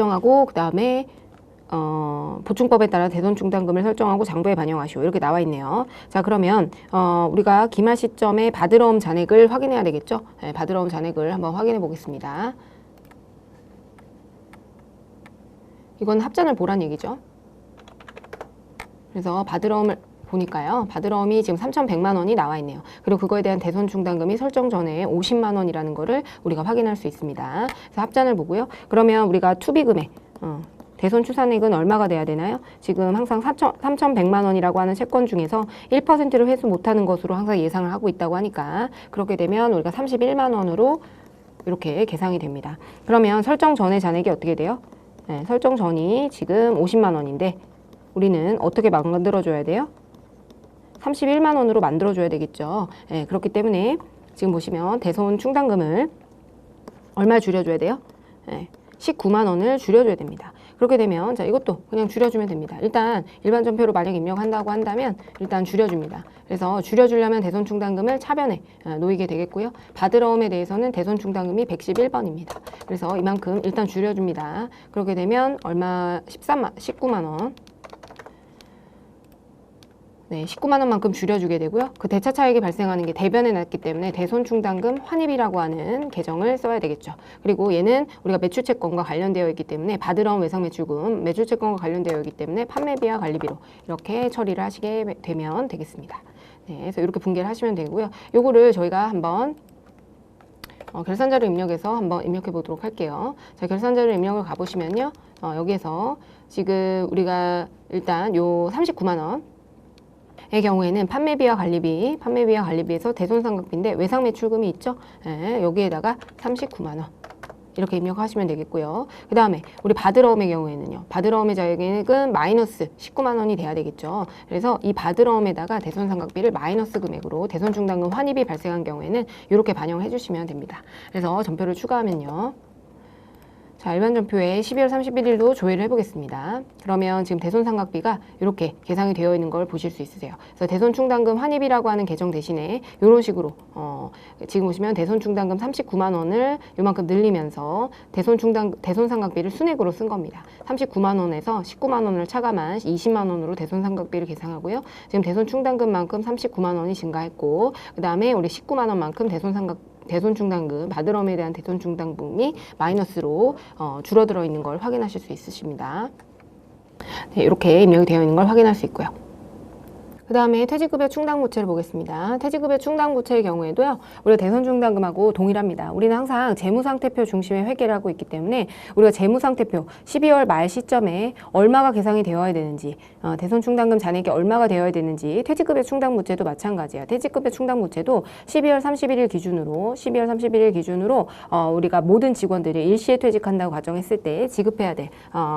다음에 보충법에 따라 대손충당금을 설정하고 장부에 반영하시오. 이렇게 나와 있네요. 자, 그러면 우리가 기말 시점에 바드러움 잔액을 확인해야 되겠죠? 네, 바드러움 잔액을 한번 확인해 보겠습니다. 이건 합산을 보란 얘기죠. 그래서 보니까요. 바드러움이 지금 3,100만 원이 나와 있네요. 그리고 그거에 대한 대손 충당금이 설정 전에 50만 원이라는 거를 우리가 확인할 수 있습니다. 그래서 합산을 보고요. 그러면 우리가 투비 금액, 대손 추산액은 얼마가 돼야 되나요? 지금 항상 3,100만 원이라고 하는 채권 중에서 1%를 회수 못하는 것으로 항상 예상을 하고 있다고 하니까 그렇게 되면 우리가 31만 원으로 이렇게 계상이 됩니다. 그러면 설정 전의 잔액이 어떻게 돼요? 네, 설정 전이 지금 50만 원인데 우리는 어떻게 만들어줘야 돼요? 31만 원으로 만들어줘야 되겠죠. 네, 그렇기 때문에 지금 보시면 대손 충당금을 얼마 줄여줘야 돼요? 네, 19만 원을 줄여줘야 됩니다. 그렇게 되면 자 이것도 그냥 줄여주면 됩니다. 일단 일반 전표로 만약 입력한다고 한다면 일단 줄여줍니다. 그래서 줄여주려면 대손 충당금을 차변에 놓이게 되겠고요. 바드러움에 대해서는 대손 충당금이 111번입니다. 그래서 이만큼 일단 줄여줍니다. 그렇게 되면 얼마 19만 원. 네, 19만 원만큼 줄여주게 되고요. 그 대차 차익이 발생하는 게 대변에 났기 때문에 대손 충당금 환입이라고 하는 계정을 써야 되겠죠. 그리고 얘는 우리가 매출채권과 관련되어 있기 때문에 바드러움 외상 매출금, 매출채권과 관련되어 있기 때문에 판매비와 관리비로 이렇게 처리를 하시게 되면 되겠습니다. 네, 그래서 이렇게 분개를 하시면 되고요. 요거를 저희가 한번 결산자료 입력해서 한번 입력해 보도록 할게요. 자, 결산자료 입력을 가보시면요. 여기에서 지금 우리가 일단 요 39만 원 의 경우에는 판매비와 관리비에서 대손상각비인데 외상 매출금이 있죠. 예, 여기에다가 39만 원 이렇게 입력하시면 되겠고요. 그 다음에 우리 바드러움의 경우에는요. 바드러움의 자격은 마이너스 19만 원이 돼야 되겠죠. 그래서 이 바드러움에다가 대손상각비를 마이너스 금액으로 대손충당금 환입이 발생한 경우에는 이렇게 반영해 주시면 됩니다. 그래서 전표를 추가하면요. 자, 일반 전표에 12월 31일도 조회를 해보겠습니다. 그러면 지금 대손상각비가 이렇게 계상이 되어 있는 걸 보실 수 있으세요. 그래서 대손충당금 환입이라고 하는 계정 대신에 이런 식으로 지금 보시면 대손충당금 39만 원을 요만큼 늘리면서 대손상각비를 순액으로 쓴 겁니다. 39만 원에서 19만 원을 차감한 20만 원으로 대손상각비를 계상하고요. 지금 대손충당금만큼 39만 원이 증가했고 그 다음에 우리 19만 원만큼 대손충당금, 바드러움에 대한 대손충당금이 마이너스로 줄어들어 있는 걸 확인하실 수 있으십니다. 네, 이렇게 입력이 되어 있는 걸 확인할 수 있고요. 그 다음에 퇴직급여 충당부채를 보겠습니다. 퇴직급여 충당부채의 경우에도요, 우리가 대손충당금하고 동일합니다. 우리는 항상 재무상태표 중심의 회계를 하고 있기 때문에 우리가 재무상태표 12월 말 시점에 얼마가 계상이 되어야 되는지, 대손충당금 잔액이 얼마가 되어야 되는지, 퇴직급여 충당부채도 마찬가지예요. 퇴직급여 충당부채도 12월 31일 기준으로 우리가 모든 직원들이 일시에 퇴직한다고 가정했을 때 지급해야 될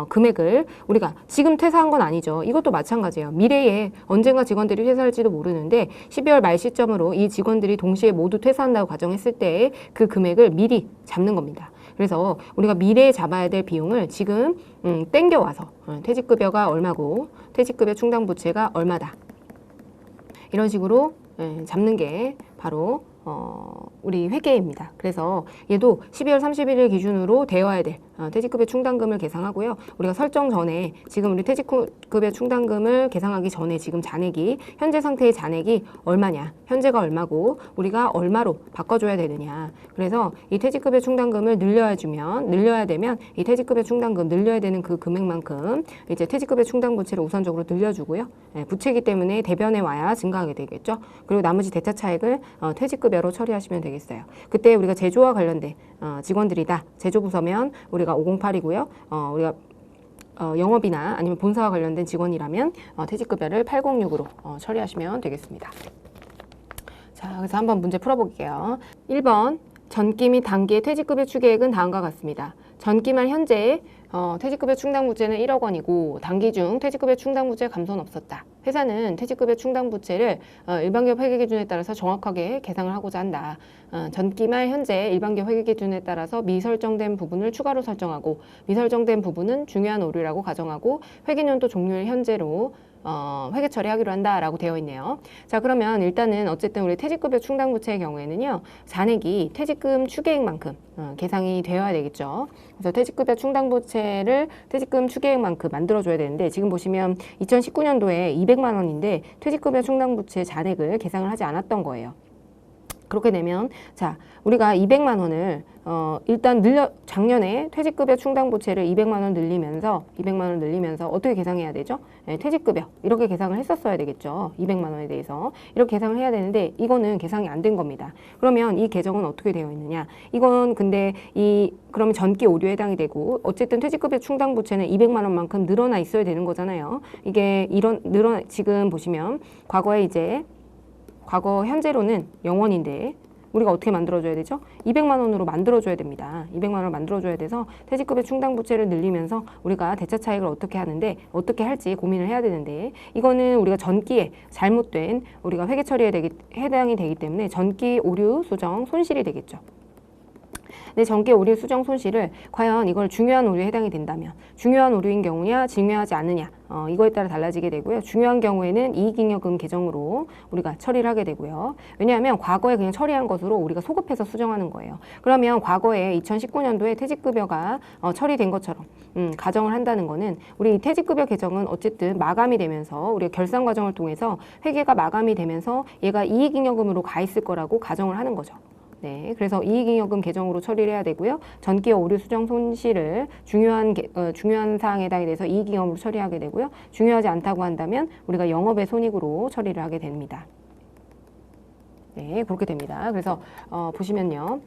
금액을 우리가 지금 퇴사한 건 아니죠. 이것도 마찬가지예요. 미래에 언젠가 직원들이 퇴사할지도 모르는데 12월 말 시점으로 이 직원들이 동시에 모두 퇴사한다고 가정했을 때 그 금액을 미리 잡는 겁니다. 그래서 우리가 미래에 잡아야 될 비용을 지금 땡겨와서 퇴직급여가 얼마고 퇴직급여 충당부채가 얼마다 이런 식으로 잡는 게 바로 우리 회계입니다. 그래서 얘도 12월 31일 기준으로 되어야 될 퇴직급여 충당금을 계상하고요. 우리가 설정 전에 지금 우리 퇴직급여 충당금을 계상하기 전에 지금 잔액이 현재 상태의 잔액이 얼마냐, 현재가 얼마고 우리가 얼마로 바꿔줘야 되느냐. 그래서 이 퇴직급여 충당금을 늘려야 되면 이 퇴직급여 충당금 늘려야 되는 그 금액만큼 이제 퇴직급여 충당부채를 우선적으로 늘려주고요. 부채이기 때문에 대변에 와야 증가하게 되겠죠. 그리고 나머지 대차 차액을 퇴직급여로 처리하시면 되겠어요. 그때 우리가 제조와 관련된 직원들이다. 제조부서면 우리가 508이고요. 우리가 영업이나 아니면 본사와 관련된 직원이라면 퇴직급여를 806으로 처리하시면 되겠습니다. 자, 그래서 한번 문제 풀어볼게요. 1번 전기 및 단기의 퇴직급여 추계액은 다음과 같습니다. 전기 말 현재 퇴직급여 충당부채는 1억 원이고 단기 중 퇴직급여 충당부채 감소는 없었다. 회사는 퇴직급여 충당부채를 일반기업 회계기준에 따라서 정확하게 계상을 하고자 한다. 전기 말 현재 일반기업 회계기준에 따라서 미설정된 부분을 추가로 설정하고 미설정된 부분은 중요한 오류라고 가정하고 회계년도 종료일 현재로 회계 처리하기로 한다라고 되어 있네요. 자, 그러면 일단은 어쨌든 우리 퇴직급여 충당부채의 경우에는요, 잔액이 퇴직금 추계액만큼 계상이 되어야 되겠죠. 그래서 퇴직급여 충당부채를 퇴직금 추계액만큼 만들어줘야 되는데 지금 보시면 2019년도에 200만 원인데 퇴직급여 충당부채 잔액을 계상을 하지 않았던 거예요. 그렇게 되면 자 우리가 200만 원을 일단 작년에 퇴직급여 충당부채를 200만 원 늘리면서 어떻게 계산해야 되죠? 네, 퇴직급여 이렇게 계산을 했었어야 되겠죠. 200만 원에 대해서 이렇게 계산을 해야 되는데 이거는 계산이 안 된 겁니다. 그러면 이 계정은 어떻게 되어 있느냐? 이건 근데 그러면 전기 오류에 해당이 되고 어쨌든 퇴직급여 충당부채는 200만 원만큼 늘어나 있어야 되는 거잖아요. 이게 지금 보시면 과거 현재로는 0원인데 우리가 어떻게 만들어줘야 되죠? 200만 원으로 만들어줘야 됩니다. 200만 원을 만들어줘야 돼서 퇴직급여 충당부채를 늘리면서 우리가 대차 차익을 어떻게 할지 고민을 해야 되는데 이거는 우리가 전기에 잘못된 우리가 회계 처리에 해당이 되기 때문에 전기 오류 수정 손실이 되겠죠. 네, 전기 오류 수정 손실을 과연 이걸 중요한 오류에 해당이 된다면 중요한 오류인 경우냐 중요하지 않느냐 이거에 따라 달라지게 되고요. 중요한 경우에는 이익잉여금 계정으로 우리가 처리를 하게 되고요. 왜냐하면 과거에 그냥 처리한 것으로 우리가 소급해서 수정하는 거예요. 그러면 과거에 2019년도에 퇴직급여가 처리된 것처럼 가정을 한다는 거는 우리 퇴직급여 계정은 어쨌든 마감이 되면서 우리가 결산 과정을 통해서 회계가 마감이 되면서 얘가 이익잉여금으로 가 있을 거라고 가정을 하는 거죠. 네, 그래서 이익잉여금 계정으로 처리를 해야 되고요. 전기와 오류 수정 손실을 중요한 사항에 해당이 돼서 이익잉여금으로 처리하게 되고요. 중요하지 않다고 한다면 우리가 영업의 손익으로 처리를 하게 됩니다. 네, 그렇게 됩니다. 그래서 보시면요.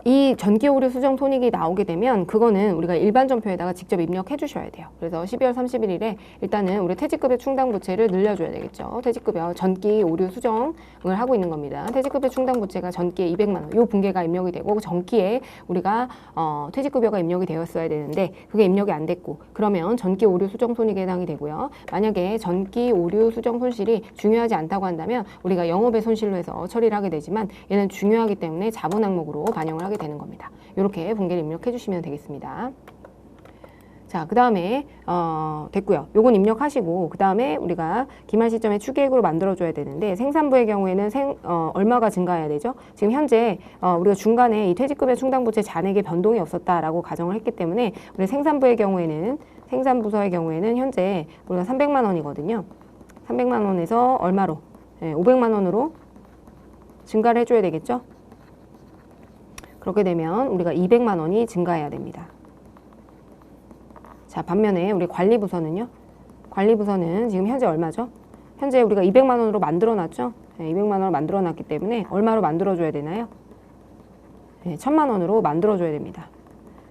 이 전기 오류 수정 손익이 나오게 되면 그거는 우리가 일반 전표에다가 직접 입력해 주셔야 돼요. 그래서 12월 31일에 일단은 우리 퇴직급여 충당부채를 늘려줘야 되겠죠. 퇴직급여 전기 오류 수정을 하고 있는 겁니다. 퇴직급여 충당부채가 전기에 200만 원, 요 분계가 입력이 되고 전기에 우리가 퇴직급여가 입력이 되었어야 되는데 그게 입력이 안 됐고 그러면 전기 오류 수정 손익에 해당이 되고요. 만약에 전기 오류 수정 손실이 중요하지 않다고 한다면 우리가 영업의 손실로 해서 처리를 하게 되지만 얘는 중요하기 때문에 자본 항목으로 반영을 하게 되는 겁니다. 이렇게 분계를 입력해 주시면 되겠습니다. 자, 그 다음에 됐고요. 요건 입력하시고 그 다음에 우리가 기말 시점에 추계액으로 만들어줘야 되는데 생산부의 경우에는 얼마가 증가해야 되죠? 지금 현재 우리가 중간에 이 퇴직급여 충당부채 잔액에 변동이 없었다라고 가정을 했기 때문에 우리 생산부서의 경우에는 현재 우리가 300만 원이거든요. 300만 원에서 얼마로? 네, 500만 원으로 증가를 해줘야 되겠죠? 그렇게 되면 우리가 200만 원이 증가해야 됩니다. 자, 반면에 우리 관리부서는요. 관리부서는 지금 현재 얼마죠? 현재 우리가 200만 원으로 만들어 놨죠? 네, 200만 원을 만들어 놨기 때문에 얼마로 만들어 줘야 되나요? 네, 1000만 원으로 만들어 줘야 됩니다.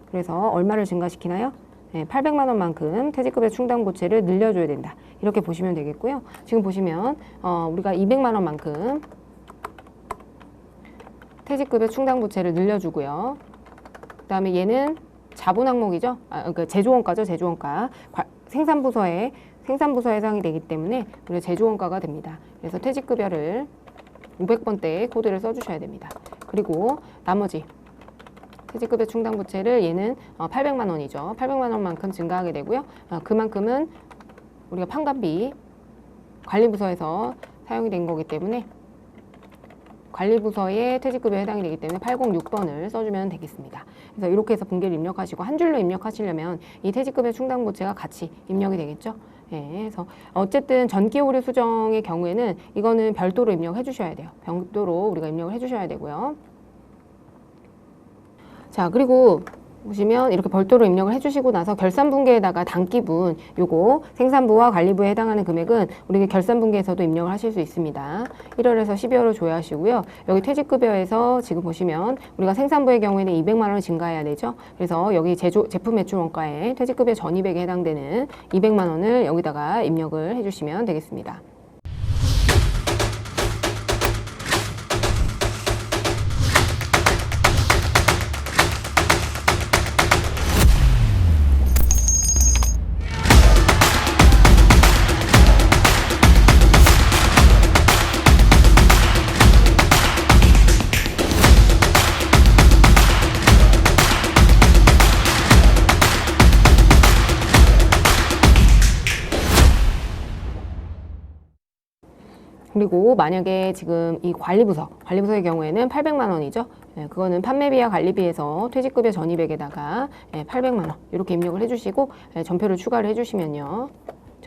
그래서 얼마를 증가시키나요? 네, 800만 원만큼 퇴직급여 충당부채를 늘려줘야 된다. 이렇게 보시면 되겠고요. 지금 보시면 우리가 200만 원만큼 퇴직급여 충당부채를 늘려주고요. 그 다음에 얘는 자본 항목이죠. 그러니까 제조원가죠. 제조원가. 생산부서에 해당이 되기 때문에 우리가 제조원가가 됩니다. 그래서 퇴직급여를 500번대의 코드를 써주셔야 됩니다. 그리고 나머지 퇴직급여 충당부채를 얘는 800만 원이죠. 800만 원만큼 증가하게 되고요. 그만큼은 우리가 판관비 관리부서에서 사용이 된 거기 때문에 관리부서의 퇴직급여에 해당이 되기 때문에 806번을 써주면 되겠습니다. 그래서 이렇게 해서 분계를 입력하시고 한 줄로 입력하시려면 이 퇴직급여 충당부채가 같이 입력이 되겠죠. 예, 그래서 어쨌든 전기 오류 수정의 경우에는 이거는 별도로 입력해 주셔야 돼요. 별도로 우리가 입력을 해 주셔야 되고요. 자, 그리고 보시면 이렇게 별도로 입력을 해주시고 나서 결산분계에다가 단기분 요거 생산부와 관리부에 해당하는 금액은 우리 결산분계에서도 입력을 하실 수 있습니다. 1월에서 12월을 조회하시고요. 여기 퇴직급여에서 지금 보시면 우리가 생산부의 경우에는 200만 원을 증가해야 되죠. 그래서 여기 제품 매출 원가에 퇴직급여 전입액에 해당되는 200만 원을 여기다가 입력을 해주시면 되겠습니다. 그리고 만약에 지금 이 관리부서의 경우에는 800만 원이죠. 네, 그거는 판매비와 관리비에서 퇴직급여 전입액에다가 800만 원 이렇게 입력을 해주시고 전표를 추가를 해주시면요.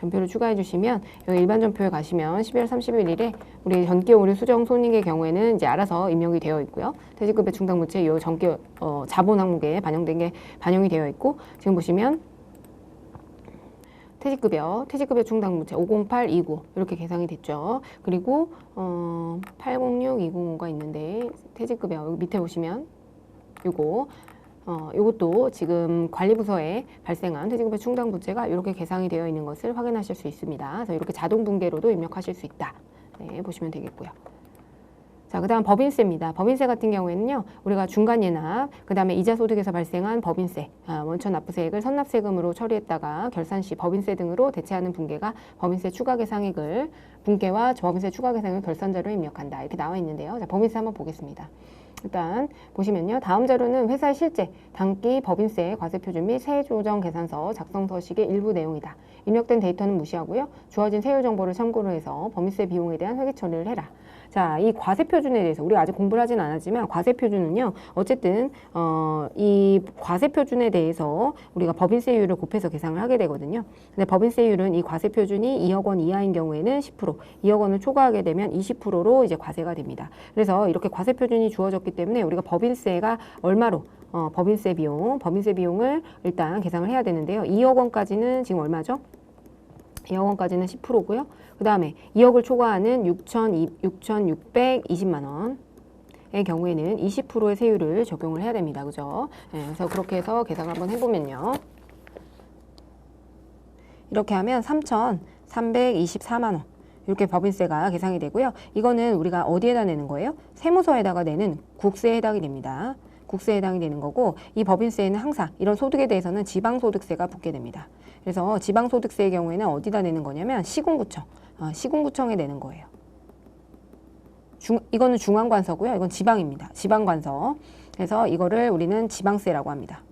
전표를 추가해 주시면 여기 일반 전표에 가시면 12월 31일에 우리 전기 오류 수정 손익의 경우에는 이제 알아서 입력이 되어 있고요. 퇴직급여 충당부채 요 전기 자본 항목에 반영된 게 반영이 되어 있고 지금 보시면 퇴직급여 충당부채 50829 이렇게 계산이 됐죠. 그리고 806205가 있는데 퇴직급여 여기 밑에 보시면 요것도 지금 관리부서에 발생한 퇴직급여 충당부채가 이렇게 계상이 되어 있는 것을 확인하실 수 있습니다. 그래서 이렇게 자동 분계로도 입력하실 수 있다. 네, 보시면 되겠고요. 자, 그 다음 법인세입니다. 법인세 같은 경우에는요, 우리가 중간예납, 그 다음에 이자소득에서 발생한 법인세, 원천 납부세액을 선납세금으로 처리했다가 결산 시 법인세 등으로 대체하는 분계가 법인세 추가계상액을 분계와 법인세 추가계상액을 결산자료에 입력한다. 이렇게 나와 있는데요. 자, 법인세 한번 보겠습니다. 일단 보시면요. 다음 자료는 회사의 실제, 당기 법인세 과세표준 및 세조정 계산서 작성 서식의 일부 내용이다. 입력된 데이터는 무시하고요. 주어진 세율 정보를 참고로 해서 법인세 비용에 대한 회계 처리를 해라. 자, 이 과세표준에 대해서 우리가 아직 공부를 하진 않았지만 과세표준은요. 어쨌든 이 과세표준에 대해서 우리가 법인세율을 곱해서 계산을 하게 되거든요. 근데 법인세율은 이 과세표준이 2억 원 이하인 경우에는 10%, 2억 원을 초과하게 되면 20%로 이제 과세가 됩니다. 그래서 이렇게 과세표준이 주어졌기 때문에 우리가 법인세가 얼마로 법인세 비용을 일단 계산을 해야 되는데요. 2억 원까지는 지금 얼마죠? 2억 원까지는 10%고요. 그 다음에 2억을 초과하는 6,620만 원의 경우에는 20%의 세율을 적용을 해야 됩니다. 그죠? 네, 그래서 그렇게 해서 계산을 한번 해보면요. 이렇게 하면 3,324만 원. 이렇게 법인세가 계산이 되고요. 이거는 우리가 어디에다 내는 거예요? 세무서에다가 내는 국세에 해당이 됩니다. 국세에 해당이 되는 거고 이 법인세는 항상 이런 소득에 대해서는 지방소득세가 붙게 됩니다. 그래서 지방소득세의 경우에는 어디다 내는 거냐면 시군구청, 시군구청에 내는 거예요. 이거는 중앙관서고요. 이건 지방입니다. 지방관서. 그래서 이거를 우리는 지방세라고 합니다.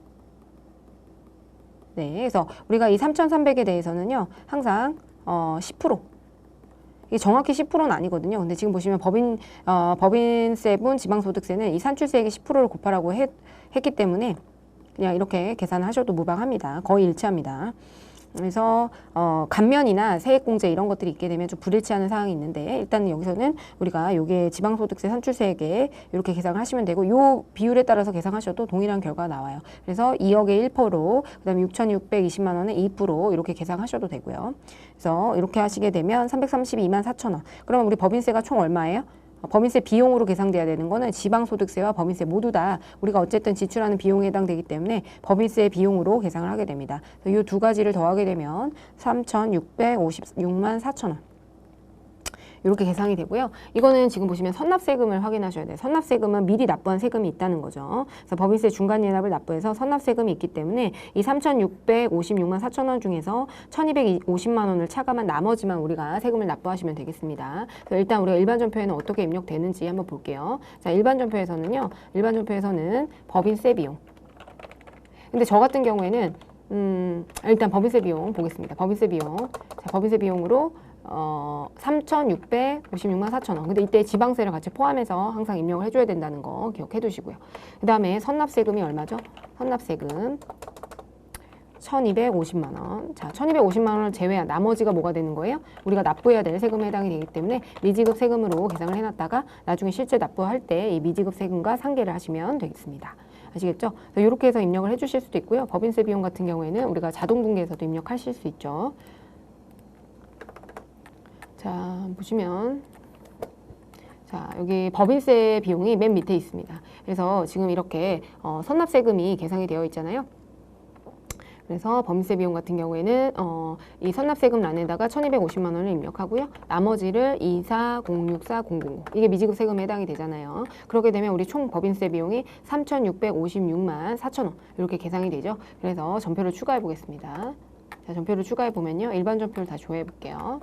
네, 그래서 우리가 이 3,300에 대해서는요. 항상 10%. 이게 정확히 10%는 아니거든요. 근데 지금 보시면 법인세분 지방소득세는 이 산출세액의 10%를 곱하라고 했기 때문에 그냥 이렇게 계산하셔도 무방합니다. 거의 일치합니다. 그래서 감면이나 세액공제 이런 것들이 있게 되면 좀 불일치하는 사항이 있는데 일단 여기서는 우리가 요게 지방소득세 산출세액에 이렇게 계산을 하시면 되고 요 비율에 따라서 계산하셔도 동일한 결과가 나와요. 그래서 2억에 1%, 그다음에 6,620만 원에 2% 이렇게 계산하셔도 되고요. 그래서 이렇게 하시게 되면 332만 4천 원. 그러면 우리 법인세가 총 얼마예요? 법인세 비용으로 계상돼야 되는 거는 지방소득세와 법인세 모두 다 우리가 어쨌든 지출하는 비용에 해당되기 때문에 법인세 비용으로 계상을 하게 됩니다. 이 두 가지를 더하게 되면 3,656만 4천 원. 이렇게 계상이 되고요. 이거는 지금 보시면 선납세금을 확인하셔야 돼요. 선납세금은 미리 납부한 세금이 있다는 거죠. 그래서 법인세 중간예납을 납부해서 선납세금이 있기 때문에 이 3,656만 4천 원 중에서 1,250만 원을 차감한 나머지만 우리가 세금을 납부하시면 되겠습니다. 그래서 일단 우리가 일반 전표에는 어떻게 입력되는지 한번 볼게요. 자, 일반 전표에서는 법인세 비용. 근데 저 같은 경우에는 일단 법인세 비용 보겠습니다. 법인세 비용. 자, 법인세 비용으로 3,656만 4천 원. 근데 이때 지방세를 같이 포함해서 항상 입력을 해줘야 된다는 거 기억해 두시고요. 그 다음에 선납세금이 얼마죠? 선납세금 1,250만 원. 자, 1,250만 원을 제외한 나머지가 뭐가 되는 거예요? 우리가 납부해야 될 세금에 해당이 되기 때문에 미지급 세금으로 계산을 해놨다가 나중에 실제 납부할 때 이 미지급 세금과 상계를 하시면 되겠습니다. 아시겠죠? 이렇게 해서 입력을 해주실 수도 있고요. 법인세 비용 같은 경우에는 우리가 자동 분계에서도 입력하실 수 있죠. 자, 보시면 자, 여기 법인세 비용이 맨 밑에 있습니다. 그래서 지금 이렇게 선납세금이 계상이 되어 있잖아요. 그래서 법인세 비용 같은 경우에는 이 선납세금 란에다가 1,250만 원을 입력하고요. 나머지를 24064,000 이게 미지급 세금에 해당이 되잖아요. 그렇게 되면 우리 총 법인세 비용이 3,656만 4천 원 이렇게 계상이 되죠. 그래서 전표를 추가해 보겠습니다. 자, 전표를 추가해 보면요. 일반 전표를 다 조회해 볼게요.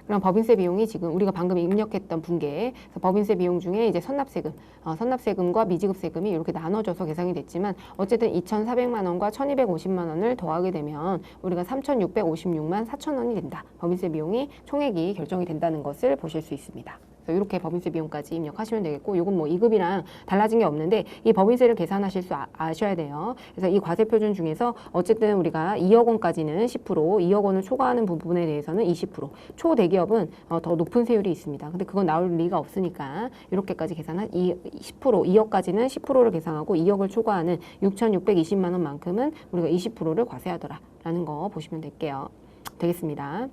그럼 법인세 비용이 지금 우리가 방금 입력했던 분계, 그래서 법인세 비용 중에 이제 선납세금과 미지급 세금이 이렇게 나눠져서 계산이 됐지만 어쨌든 2,400만 원과 1,250만 원을 더하게 되면 우리가 3,656만 4천 원이 된다. 법인세 비용이 총액이 결정이 된다는 것을 보실 수 있습니다. 그래서 이렇게 법인세 비용까지 입력하시면 되겠고, 이건 뭐 2급이랑 달라진 게 없는데 이 법인세를 계산하실 수 아셔야 돼요. 그래서 이 과세 표준 중에서 어쨌든 우리가 2억 원까지는 10%, 2억 원을 초과하는 부분에 대해서는 20%, 초대기업은 더 높은 세율이 있습니다. 근데 그건 나올 리가 없으니까 이렇게까지 계산한 10%, 2억까지는 10%를 계산하고 2억을 초과하는 6,620만 원만큼은 우리가 20%를 과세하더라라는 거 보시면 되겠습니다.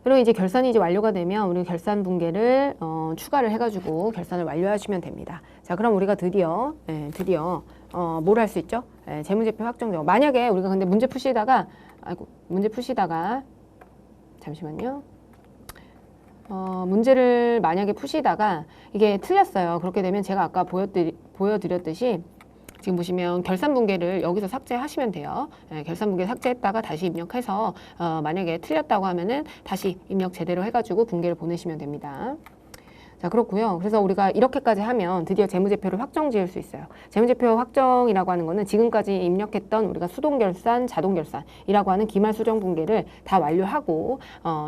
그리고 이제 결산이 이제 완료가 되면 우리 결산 분계를 추가를 해가지고 결산을 완료하시면 됩니다. 자, 그럼 우리가 드디어 뭘 할 수 있죠? 재무제표 확정되고, 만약에 우리가 근데 문제 푸시다가 잠시만요. 문제를 만약에 푸시다가 이게 틀렸어요. 그렇게 되면 제가 아까 보여드렸듯이 지금 보시면 결산분계를 여기서 삭제하시면 돼요. 결산분계 삭제했다가 다시 입력해서 만약에 틀렸다고 하면은 다시 입력 제대로 해가지고 분계를 보내시면 됩니다. 자, 그렇고요. 그래서 우리가 이렇게까지 하면 드디어 재무제표를 확정 지을 수 있어요. 재무제표 확정이라고 하는 거는 지금까지 입력했던 우리가 수동결산, 자동결산이라고 하는 기말 수정 분계를 다 완료하고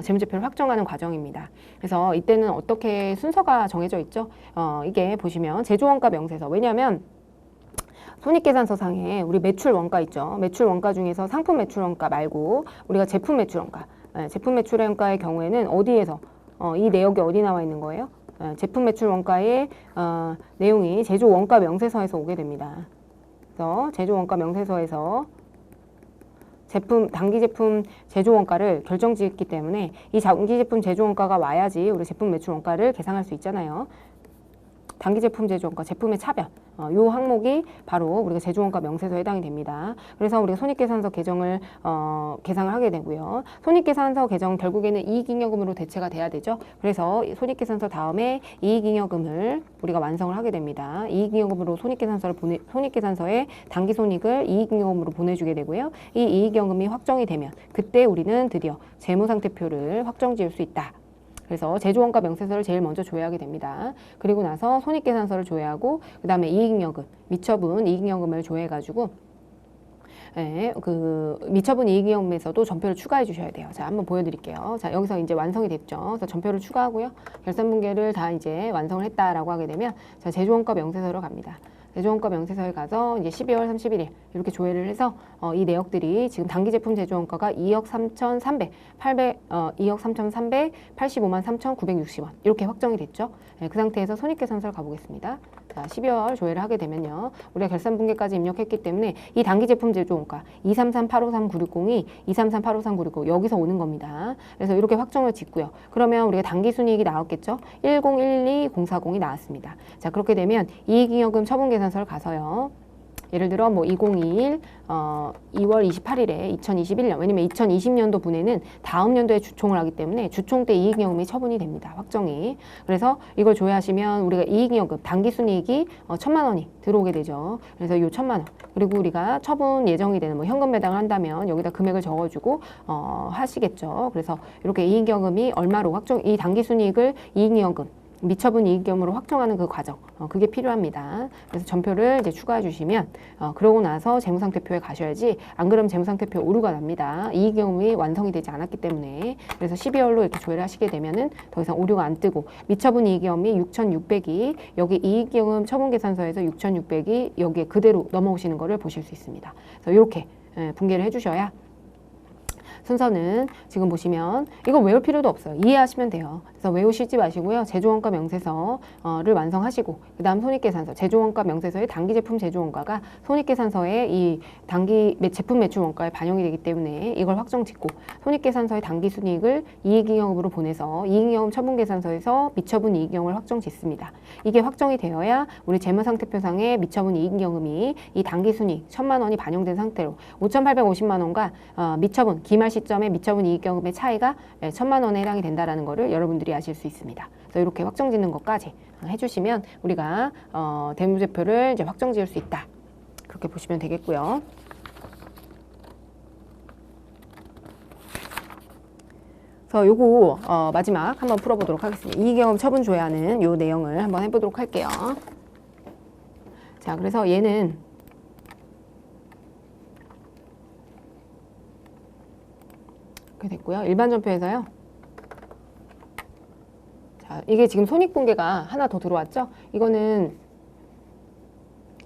재무제표를 확정하는 과정입니다. 그래서 이때는 어떻게 순서가 정해져 있죠? 이게 보시면 제조원가 명세서, 왜냐하면 손익계산서상에 우리 매출 원가 있죠. 매출 원가 중에서 상품 매출 원가 말고 우리가 제품 매출 원가, 제품 매출 원가의 경우에는 어디에서 이 내역이 어디 나와 있는 거예요? 제품 매출 원가의 내용이 제조 원가 명세서에서 오게 됩니다. 그래서 제조 원가 명세서에서 단기 제품 제조 원가를 결정지었기 때문에 이 단기 제품 제조 원가가 와야지 우리 제품 매출 원가를 계산할 수 있잖아요. 단기 제품 제조원가, 제품의 차별, 요 항목이 바로 우리가 제조원가 명세서에 해당이 됩니다. 그래서 우리가 손익계산서 계정을 계상을 하게 되고요. 손익계산서 계정 결국에는 이익잉여금으로 대체가 돼야 되죠. 그래서 손익계산서 다음에 이익잉여금을 우리가 완성을 하게 됩니다. 이익잉여금으로 손익계산서에 단기 손익을 이익잉여금으로 보내주게 되고요. 이 이익잉여금이 확정이 되면 그때 우리는 드디어 재무상태표를 확정지을 수 있다. 그래서 제조원가 명세서를 제일 먼저 조회하게 됩니다. 그리고 나서 손익계산서를 조회하고 그 다음에 이익잉여금, 미처분 이익잉여금을 조회해가지고 그 미처분 이익잉여금에서도 전표를 추가해 주셔야 돼요. 자, 한번 보여드릴게요. 자, 여기서 이제 완성이 됐죠. 그래서 전표를 추가하고요. 결산분계를 다 이제 완성을 했다라고 하게 되면 자, 제조원가 명세서로 갑니다. 제조원가 명세서에 가서 이제 12월 31일 이렇게 조회를 해서 이 내역들이 지금 단기 제품 제조원가가 2억 3,385만 3,960원 이렇게 확정이 됐죠. 그 상태에서 손익계산서를 가보겠습니다. 자, 12월 조회를 하게 되면요. 우리가 결산분계까지 입력했기 때문에 이 단기 제품 제조원가 233-853-960이 233-853-960 여기서 오는 겁니다. 그래서 이렇게 확정을 짓고요. 그러면 우리가 단기 순이익이 나왔겠죠. 1012-040이 나왔습니다. 자, 그렇게 되면 이익잉여금 처분계산서를 가서요. 예를 들어 뭐 2021 2월 28일에 2021년, 왜냐면 2020년도 분에는 다음 연도에 주총을 하기 때문에 주총 때 이익잉여금이 처분이 됩니다. 확정이. 그래서 이걸 조회하시면 우리가 이익잉여금 단기순이익이 1,000만 원이 들어오게 되죠. 그래서 이 1,000만 원, 그리고 우리가 처분 예정이 되는 뭐 현금 배당을 한다면 여기다 금액을 적어주고 하시겠죠. 그래서 이렇게 이익잉여금이 얼마로 이 단기순이익을 이익잉여금 미처분 이익잉여금으로 확정하는 그 과정, 그게 필요합니다. 그래서 전표를 이제 추가해 주시면 그러고 나서 재무상태표에 가셔야지, 안 그러면 재무상태표 오류가 납니다. 이익잉여금이 완성이 되지 않았기 때문에. 그래서 12월로 이렇게 조회를 하시게 되면은 더 이상 오류가 안 뜨고 미처분 이익잉여금이 6,600이 여기 이익잉여금 처분계산서에서 6,600이 여기에 그대로 넘어오시는 거를 보실 수 있습니다. 그래서 이렇게 분계를 해주셔야 순서는 지금 보시면 이거 외울 필요도 없어요. 이해하시면 돼요. 그래서 외우시지 마시고요. 제조원가 명세서를 완성하시고 그 다음 손익계산서, 제조원가 명세서의 단기 제품 제조원가가 손익계산서의 이 단기 제품 매출 원가에 반영이 되기 때문에 이걸 확정 짓고 손익계산서의 단기 순이익을 이익잉여금으로 보내서 이익잉여금 처분계산서에서 미처분 이익잉여금을 확정 짓습니다. 이게 확정이 되어야 우리 재무상태표상에 미처분 이익잉여금이 이 단기 순이익 1,000만 원이 반영된 상태로 5,850만 원과 미처분 기말 시점의 미처분 이익잉여금의 차이가 1,000만 원에 해당이 된다는 것을 여러분들이 아실 수 있습니다. 그래서 이렇게 확정 짓는 것까지 해주시면 우리가 재무제표를 이제 확정 지을 수 있다. 그렇게 보시면 되겠고요. 그래서 요거 마지막 한번 풀어보도록 하겠습니다. 이익잉여금 처분 조회하는 요 내용을 한번 해보도록 할게요. 자, 그래서 얘는 이렇게 됐고요. 일반 전표에서요. 자, 이게 지금 손익분계가 하나 더 들어왔죠? 이거는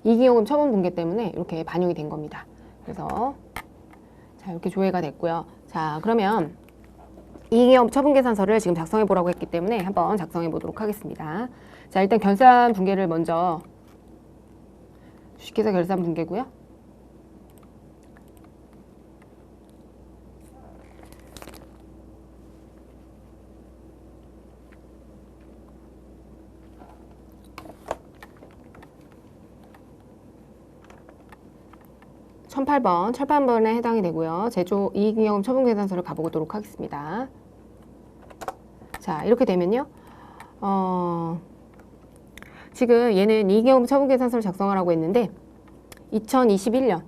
이익잉여금 처분분계 때문에 이렇게 반영이 된 겁니다. 그래서 자, 이렇게 조회가 됐고요. 자, 그러면 이익잉여금 처분계산서를 지금 작성해 보라고 했기 때문에 한번 작성해 보도록 하겠습니다. 자, 일단 결산분계를 먼저 주식회사 결산분계고요. 철판번에 해당이 되고요. 제조 이익잉여금 처분계산서를 가보도록 하겠습니다. 자, 이렇게 되면요. 지금 얘는 이익잉여금 처분계산서를 작성하라고 했는데 2021년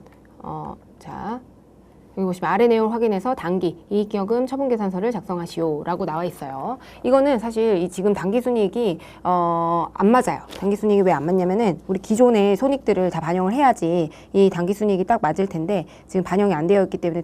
자, 여기 보시면 아래 내용을 확인해서 당기 이익잉여금 처분계산서를 작성하시오 라고 나와 있어요. 이거는 사실 이 지금 당기순이익이 안 맞아요. 당기순이익이 왜 안 맞냐면은 우리 기존의 손익들을 다 반영을 해야지 이 당기순이익이 딱 맞을 텐데 지금 반영이 안 되어 있기 때문에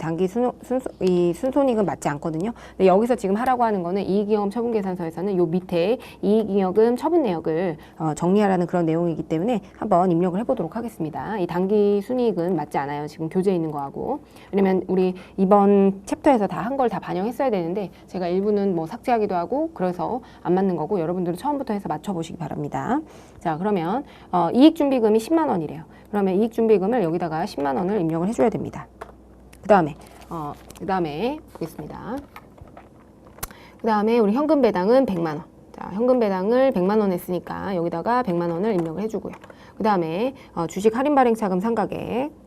이 순손익은 맞지 않거든요. 근데 여기서 지금 하라고 하는 거는 이익잉여금 처분계산서에서는 요 밑에 이익잉여금 처분 내역을 정리하라는 그런 내용이기 때문에 한번 입력을 해보도록 하겠습니다. 이 당기순이익은 맞지 않아요. 지금 교재에 있는 거하고. 왜냐면 우리 이번 챕터에서 다 한 걸 다 반영했어야 되는데 제가 일부는 뭐 삭제하기도 하고 그래서 안 맞는 거고 여러분들은 처음부터 해서 맞춰보시기 바랍니다. 자, 그러면 이익준비금이 10만 원이래요. 그러면 이익준비금을 여기다가 10만 원을 입력을 해줘야 됩니다. 그 다음에 보겠습니다. 그 다음에 우리 현금 배당은 100만 원. 자, 현금 배당을 100만 원 했으니까 여기다가 100만 원을 입력을 해주고요. 그 다음에 주식 할인 발행 차금 상가액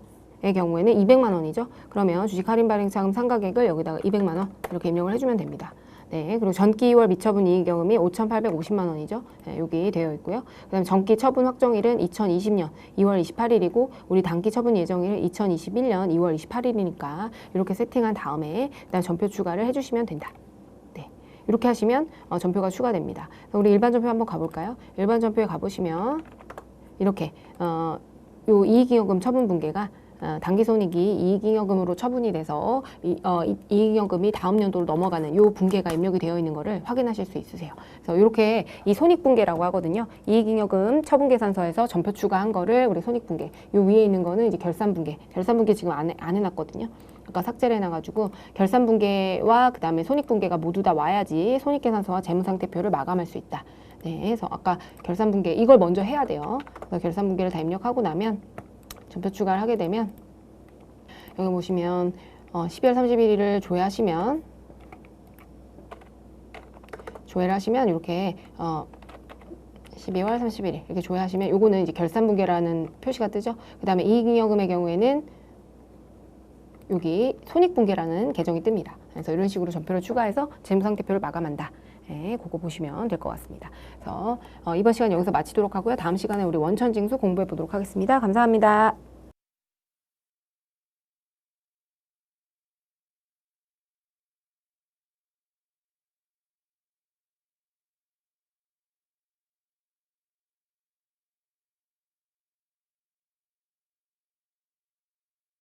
의 경우에는 200만 원이죠. 그러면 주식 할인 발행 차금 상가액을 여기다가 200만 원 이렇게 입력을 해주면 됩니다. 네, 그리고 전기 2월 미처분 이익경험이 5,850만 원이죠. 네, 여기 되어 있고요. 그다음에 전기 처분 확정일은 2020년 2월 28일이고 우리 단기 처분 예정일은 2021년 2월 28일이니까 이렇게 세팅한 다음에 그다음 전표 추가를 해주시면 된다. 네, 이렇게 하시면 전표가 추가됩니다. 우리 일반 전표 한번 가볼까요? 일반 전표에 가보시면 이렇게 요 이익잉여금 처분 분계가 당기손익이 이익잉여금으로 처분이 돼서 이익잉여금이 다음 연도로 넘어가는 요 분계가 입력이 되어 있는 거를 확인하실 수 있으세요. 그래서 이렇게 이 손익분계라고 하거든요. 이익잉여금 처분계산서에서 전표 추가한 거를 우리 손익분계, 요 위에 있는 거는 이제 결산분계. 결산분계 지금 안 해놨거든요. 아까 삭제를 해놔가지고 결산분계와 그 다음에 손익분계가 모두 다 와야지 손익계산서와 재무상태표를 마감할 수 있다. 네, 그래서 아까 결산분계 이걸 먼저 해야 돼요. 그래서 결산분계를 다 입력하고 나면 전표 추가를 하게 되면 여기 보시면 12월 31일을 조회를 하시면 이렇게 12월 31일 이렇게 조회하시면 요거는 이제 결산분계라는 표시가 뜨죠. 그 다음에 이익잉여금의 경우에는 여기 손익분계라는 계정이 뜹니다. 그래서 이런 식으로 전표를 추가해서 재무상태표를 마감한다. 네, 그거 보시면 될 것 같습니다. 그래서 이번 시간 여기서 마치도록 하고요. 다음 시간에 우리 원천징수 공부해 보도록 하겠습니다. 감사합니다.